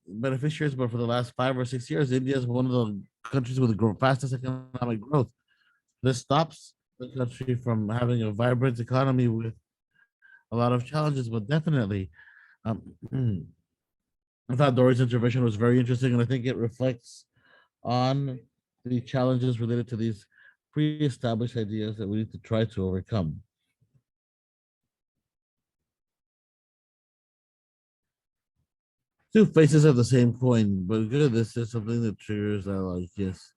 beneficiaries, but for the last 5 or 6 years, India is one of the countries with the fastest economic growth. This stops the country from having a vibrant economy with a lot of challenges, but definitely, um, I thought Dory's intervention was very interesting, and I think it reflects on the challenges related to these pre-established ideas that we need to try to overcome. Two faces of the same coin, but good. This is something that triggers I like. Yes.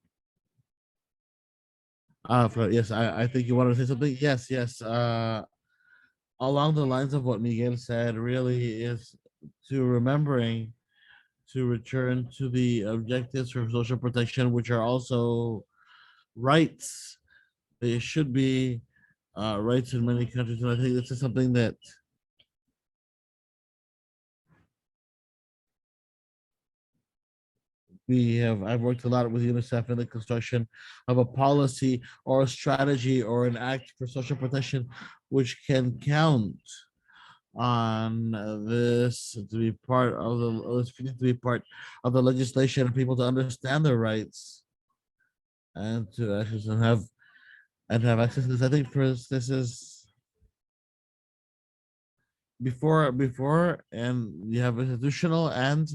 Yes, I think you wanted to say something. Yes, yes. Along the lines of what Miguel said, really is to remembering to return to the objectives for social protection, which are also rights. They should be rights in many countries, and I think this is something that we have. I've worked a lot with UNICEF in the construction of a policy or a strategy or an act for social protection, which can count on this to be part of to be part of the legislation and people to understand their rights and to access and have access to this. I think first this is before and you have institutional and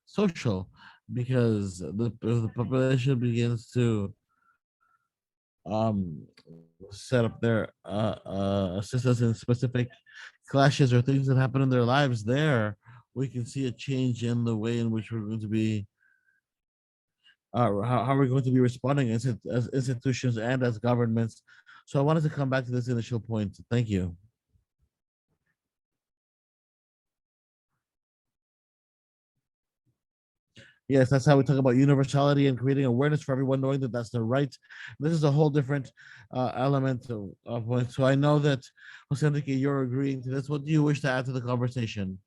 social, because the population begins to um set up their assistance in specific clashes or things that happen in their lives there, we can see a change in the way in which we're going to be how we're going to be responding as institutions and as governments. So I wanted to come back to this initial point. Thank you. Yes, that's how we talk about universality and creating awareness for everyone, knowing that that's the right. This is a whole different element of point. So I know that, Jose Enrique, you're agreeing to this. What do you wish to add to the conversation?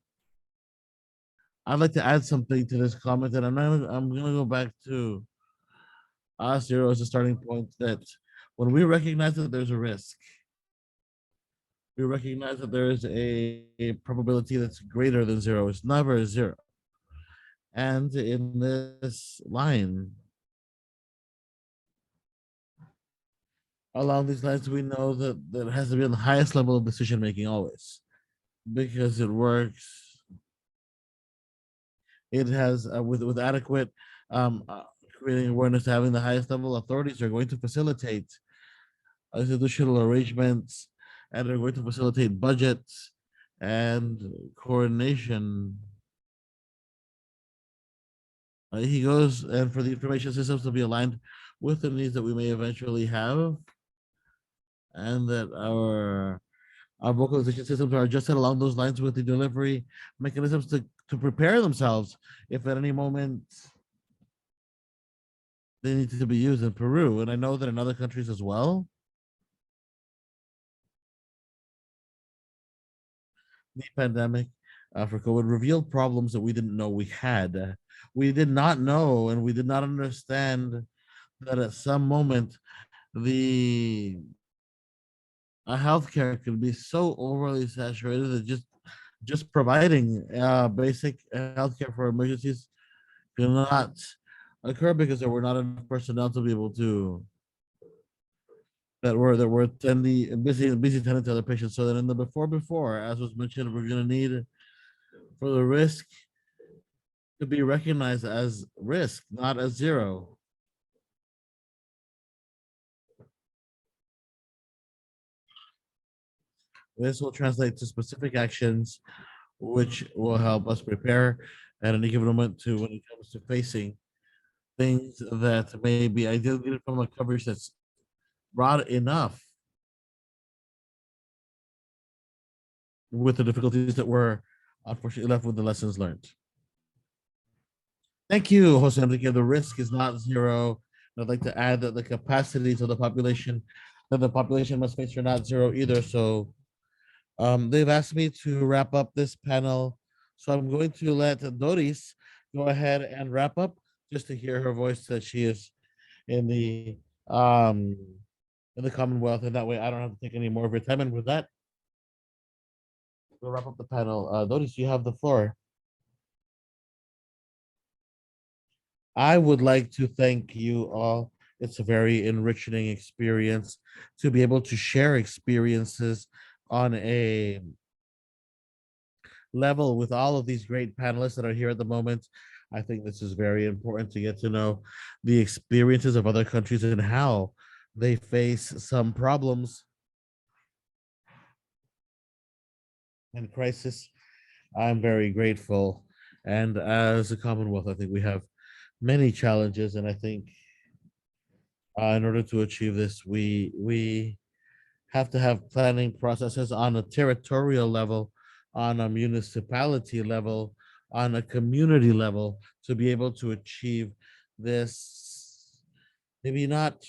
I'd like to add something to this comment, and I'm gonna go back to zero as a starting point. That when we recognize that there's a risk, we recognize that there is a probability that's greater than zero. It's never zero. And in this line, along these lines, we know that it has to be on the highest level of decision making always, because it works. It has with adequate creating awareness, having the highest level authorities are going to facilitate institutional arrangements, and are going to facilitate budgets and coordination. He goes, and for the information systems to be aligned with the needs that we may eventually have, and that our vocalization systems are adjusted along those lines with the delivery mechanisms to prepare themselves if at any moment they need to be used in Peru. And I know that in other countries as well, the pandemic for COVID revealed problems that we didn't know we had. We did not know and we did not understand that at some moment the healthcare can be so overly saturated that just providing basic healthcare for emergencies cannot occur because there were not enough personnel to be able to that were attending busy tending to other patients. So that in the before, as was mentioned, we're gonna need for the risk to be recognized as risk, not as zero. This will translate to specific actions which will help us prepare at any given moment to when it comes to facing things that may be ideally from a coverage that's broad enough with the difficulties that were unfortunately left with the lessons learned. Thank you, Jose Enrique. The risk is not zero. I'd like to add that the capacities of the population that the population must face are not zero either. So they've asked me to wrap up this panel. So I'm going to let Doris go ahead and wrap up just to hear her voice that she is in the um in the Commonwealth, and that way I don't have to take any more of your time. And with that, we'll wrap up the panel. Doris, you have the floor. I would like to thank you all. It's a very enriching experience to be able to share experiences on a level with all of these great panelists that are here at the moment. I think this is very important to get to know the experiences of other countries and how they face some problems and crisis. I'm very grateful. And as a Commonwealth, I think we have many challenges, and I think in order to achieve this, we have to have planning processes on a territorial level, on a municipality level, on a community level to be able to achieve this. Maybe not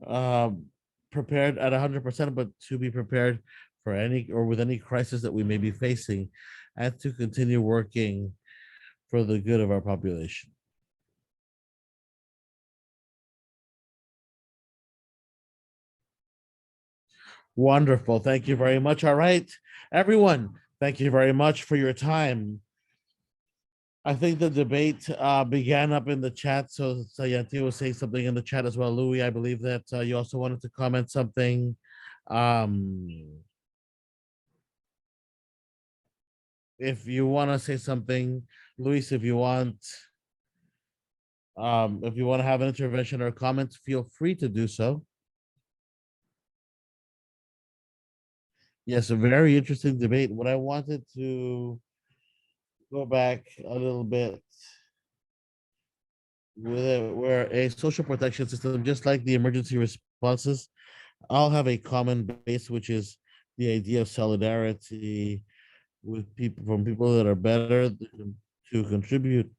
um, prepared at 100%, but to be prepared for any or with any crisis that we may be facing, and to continue working for the good of our population. Wonderful. Thank you very much. All right, everyone, thank you very much for your time. I think the debate began up in the chat. So Sayanti was saying something in the chat as well. Louis, I believe that you also wanted to comment something. If you want to say something, Luis, if you want. If you want to have an intervention or comment, feel free to do so. Yes, a very interesting debate. What I wanted to go back a little bit with it, where a social protection system, just like the emergency responses, all have a common base, which is the idea of solidarity with people, from people that are better to contribute,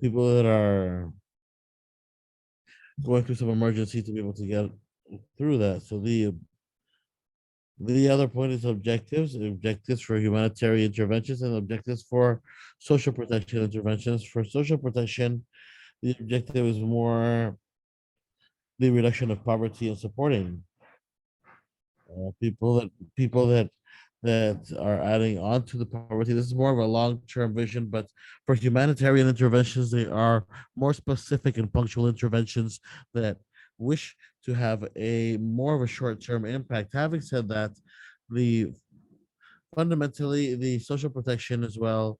people that are going through some emergency to be able to get through that. So the other point is objectives for humanitarian interventions and objectives for social protection interventions. For social protection, the objective is more the reduction of poverty and supporting people that are adding on to the poverty. This is more of a long-term vision, but for humanitarian interventions, they are more specific and punctual interventions that wish to have a more of a short-term impact. Having said that, the fundamentally the social protection as well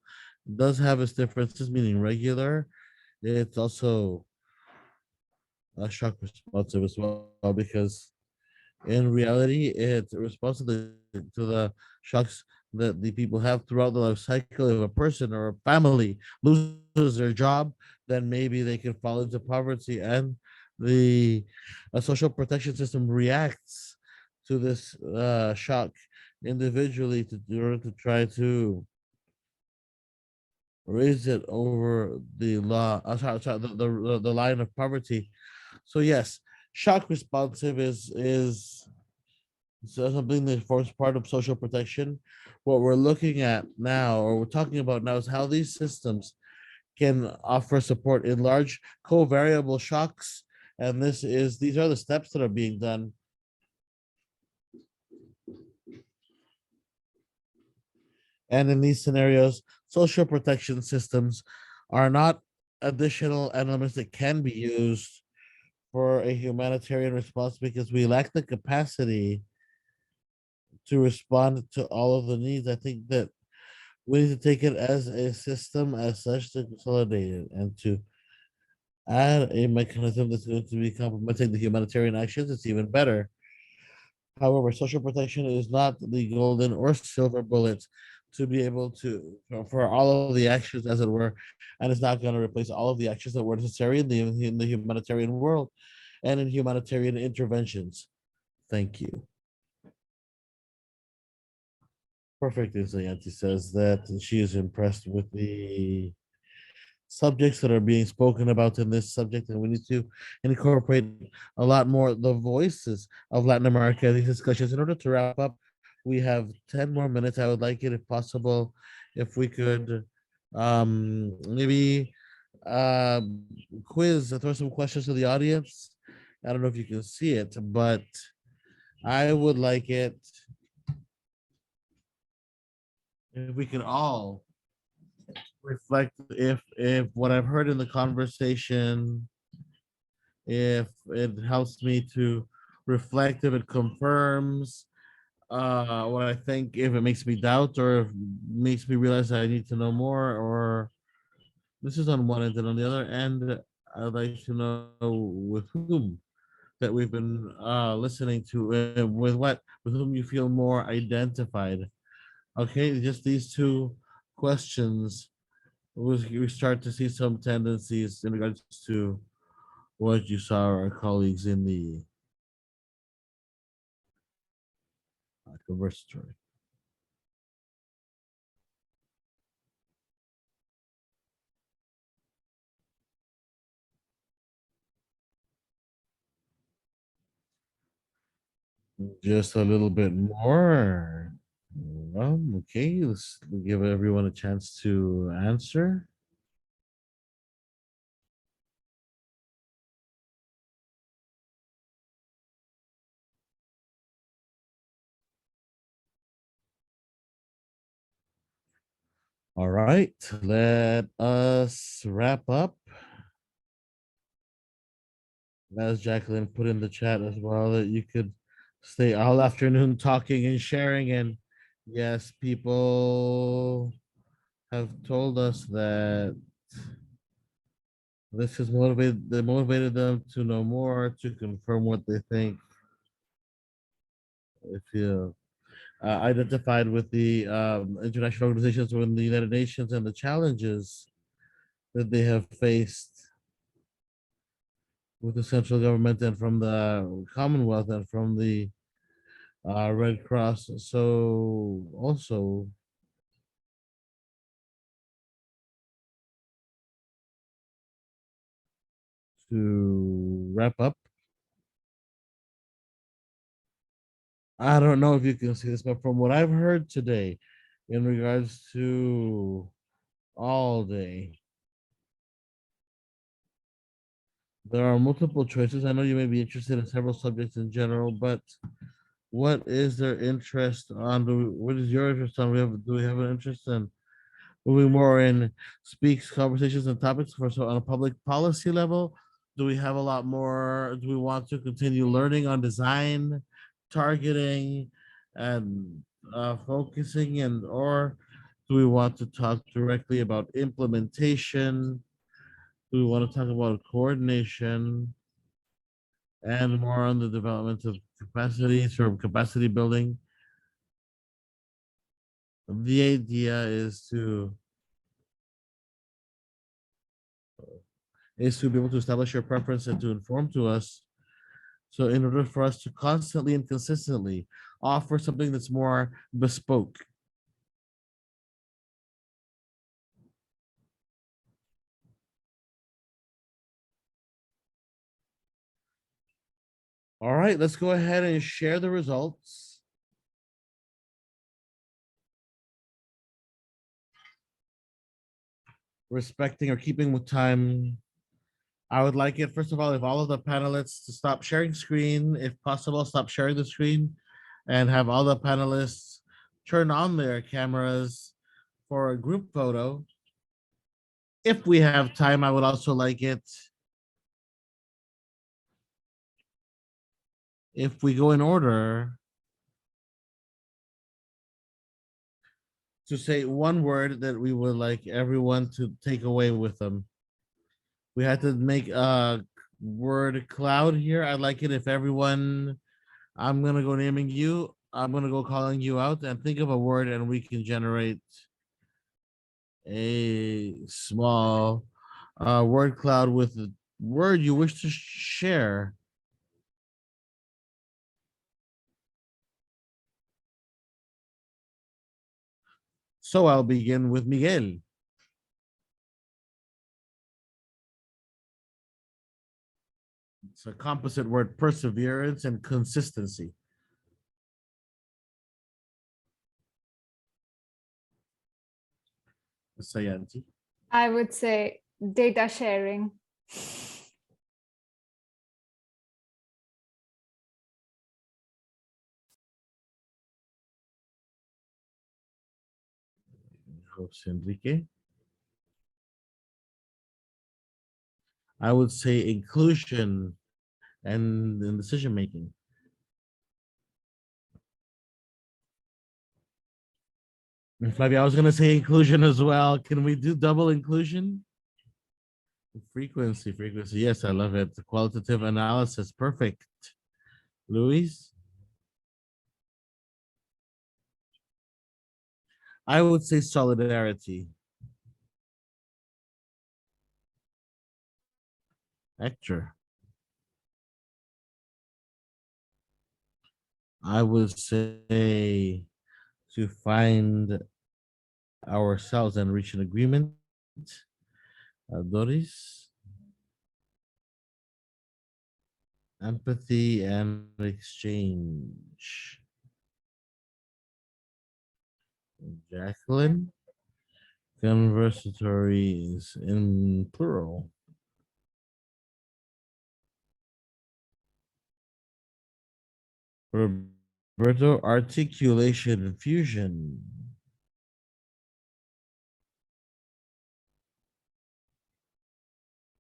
does have its differences, meaning regular. It's also a shock responsive as well, because in reality, it's responsible to the shocks that the people have throughout the life cycle. If a person or a family loses their job, then maybe they can fall into poverty, and the social protection system reacts to this shock individually in order to try to raise it over the law. Sorry, the line of poverty. So yes, shock responsive is so something that forms part of social protection. What we're looking at now, or we're talking about now, is how these systems can offer support in large covariable shocks. And these are the steps that are being done. And in these scenarios, social protection systems are not additional elements that can be used for a humanitarian response, because we lack the capacity to respond to all of the needs. I think that we need to take it as a system as such, to consolidate it and to add a mechanism that's going to be complementing the humanitarian actions. It's even better. However, social protection is not the golden or silver bullet to be able to for all of the actions, as it were, and it's not going to replace all of the actions that were necessary in the humanitarian world and in humanitarian interventions. Thank you. Perfect. Yanti says that she is impressed with the subjects that are being spoken about in this subject, and we need to incorporate a lot more the voices of Latin America in these discussions. In order to wrap up, we have 10 more minutes. I would like it, if possible, if we could maybe uh quiz, throw some questions to the audience. I don't know if you can see it, but I would like it if we can all reflect if what I've heard in the conversation, if it helps me to reflect, if it confirms what I think, if it makes me doubt, or if it makes me realize that I need to know more, or this is on one end, and on the other end, I'd like to know with whom that we've been listening to, with whom you feel more identified. Okay, just these two questions, we start to see some tendencies in regards to what you saw our colleagues in the conversatory. Just a little bit more. Okay, let's give everyone a chance to answer. All right, let us wrap up. As Jacqueline put in the chat as well, that you could stay all afternoon talking and sharing. And yes, people have told us that This has motivated them to know more, to confirm what they think. If you identified with the international organizations within the United Nations and the challenges that they have faced with the central government and from the Commonwealth and from the Red Cross. So also to wrap up, I don't know if you can see this, but from what I've heard today in regards to all day, there are multiple choices. I know you may be interested in several subjects in general, but what is their interest on? What is your interest on? Do we have an interest in moving more in speaks, conversations, and topics for so on a public policy level? Do we have a lot more? Do we want to continue learning on design, targeting, and focusing, and or do we want to talk directly about implementation? Do we want to talk about coordination and more on the development of capacities or capacity building? The idea is to be able to establish your preference and to inform to us. So in order for us to constantly and consistently offer something that's more bespoke. All right, let's go ahead and share the results. Respecting or keeping with time. I would like it, first of all, if all of the panelists to stop sharing screen, if possible, stop sharing the screen and have all the panelists turn on their cameras for a group photo. If we have time, I would also like it if we go in order to say one word that we would like everyone to take away with them. We had to make a word cloud here. I'd like it if everyone, I'm gonna go naming you, I'm gonna go calling you out and think of a word and we can generate a small word cloud with the word you wish to share. So I'll begin with Miguel. It's a composite word, perseverance and consistency. Sayanti. I would say data sharing. Jose Enrique. I would say inclusion and in decision making. And Flavia, I was gonna say inclusion as well. Can we do double inclusion? Frequency. Yes, I love it. Qualitative analysis, perfect. Luis, I would say solidarity. Hector, I would say to find ourselves and reach an agreement. Doris, empathy and exchange. Jacqueline, conversatory is in plural. Roberto, articulation and fusion.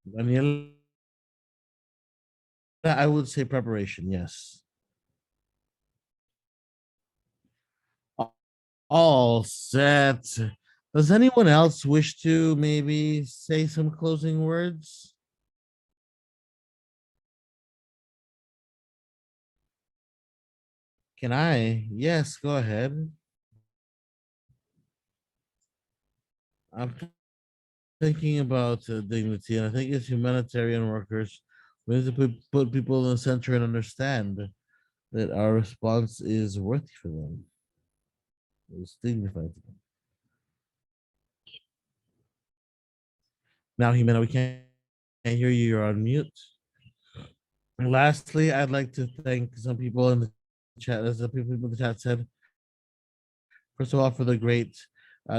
Daniela, I would say preparation, yes. All set. Does anyone else wish to maybe say some closing words? Can I? Yes, go ahead. I'm thinking about dignity, and I think as humanitarian workers, we need to put people in the center and understand that our response is worthy for them. It's dignified to them. Now, Jimena, we can't hear you. You're on mute. And lastly, I'd like to thank some people in the chat, as the people in the chat said. First of all, for the great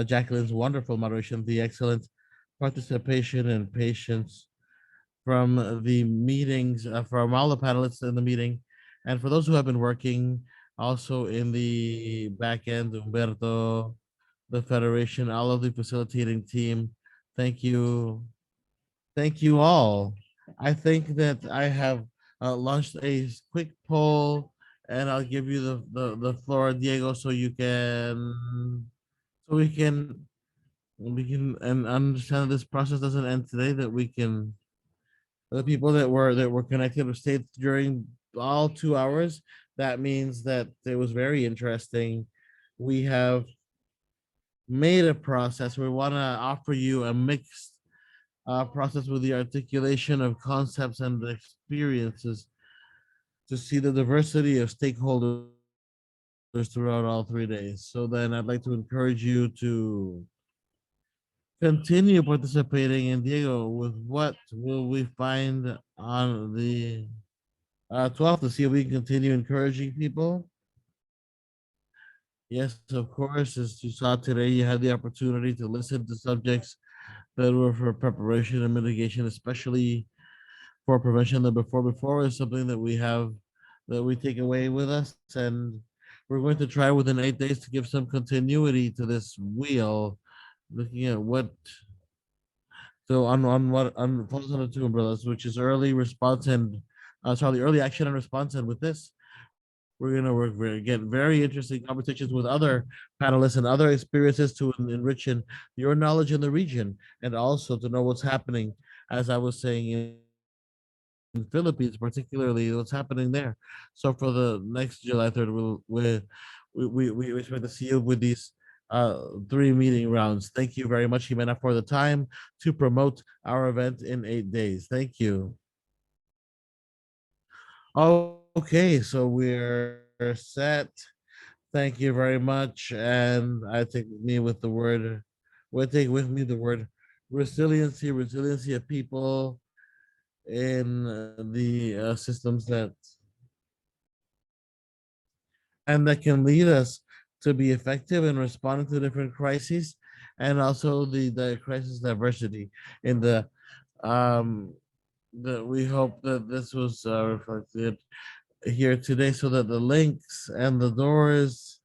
Jacqueline's wonderful moderation, the excellent participation and patience from the meetings, from all the panelists in the meeting, and for those who have been working also in the back end, Humberto, the Federation, all of the facilitating team. Thank you. Thank you all. I think that I have launched a quick poll, and I'll give you the floor, Diego, so you can, so we can and understand this process doesn't end today, that we can, the people that were connected or stayed during all 2 hours. That means that it was very interesting. We have made a process. We want to offer you a mixed process with the articulation of concepts and experiences to see the diversity of stakeholders throughout all 3 days. So then I'd like to encourage you to continue participating. And Diego, with what will we find on the 12th, to see if we can continue encouraging people? Yes, of course. As you saw today, you had the opportunity to listen to subjects that were for preparation and mitigation, especially for prevention. The before is something that we have, that we take away with us, and we're going to try within 8 days to give some continuity to this wheel, looking at what, so on what on falls under two umbrellas, which is early response and early action and response. And with this, we're gonna get very interesting conversations with other panelists and other experiences to enrich in your knowledge in the region, and also to know what's happening, as I was saying, in Philippines, particularly what's happening there. So for the next July 3rd, we expect to see you with these 3 meeting rounds. Thank you very much, Jimena, for the time to promote our event in 8 days. Thank you. Okay, so we're set. Thank you very much. And I take me with the word, will take with me the word resiliency of people in the systems that, and that can lead us to be effective in responding to different crises, and also the crisis diversity in the that we hope that this was reflected here today, so that the links and the doors,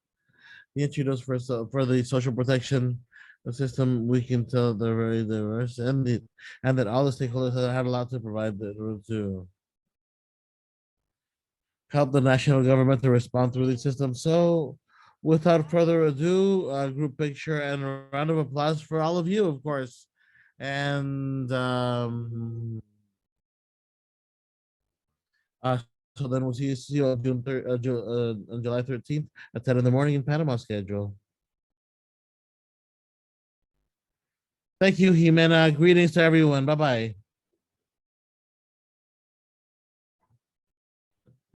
the entry doors for the social protection system, we can tell they're very diverse, and that all the stakeholders have had a lot to provide to help the national government to respond through these systems. So without further ado, a group picture and a round of applause for all of you, of course. And uh, so then we'll see you on on July 13th at 10 in the morning in Panama schedule. Thank you, Jimena. Greetings to everyone. Bye-bye.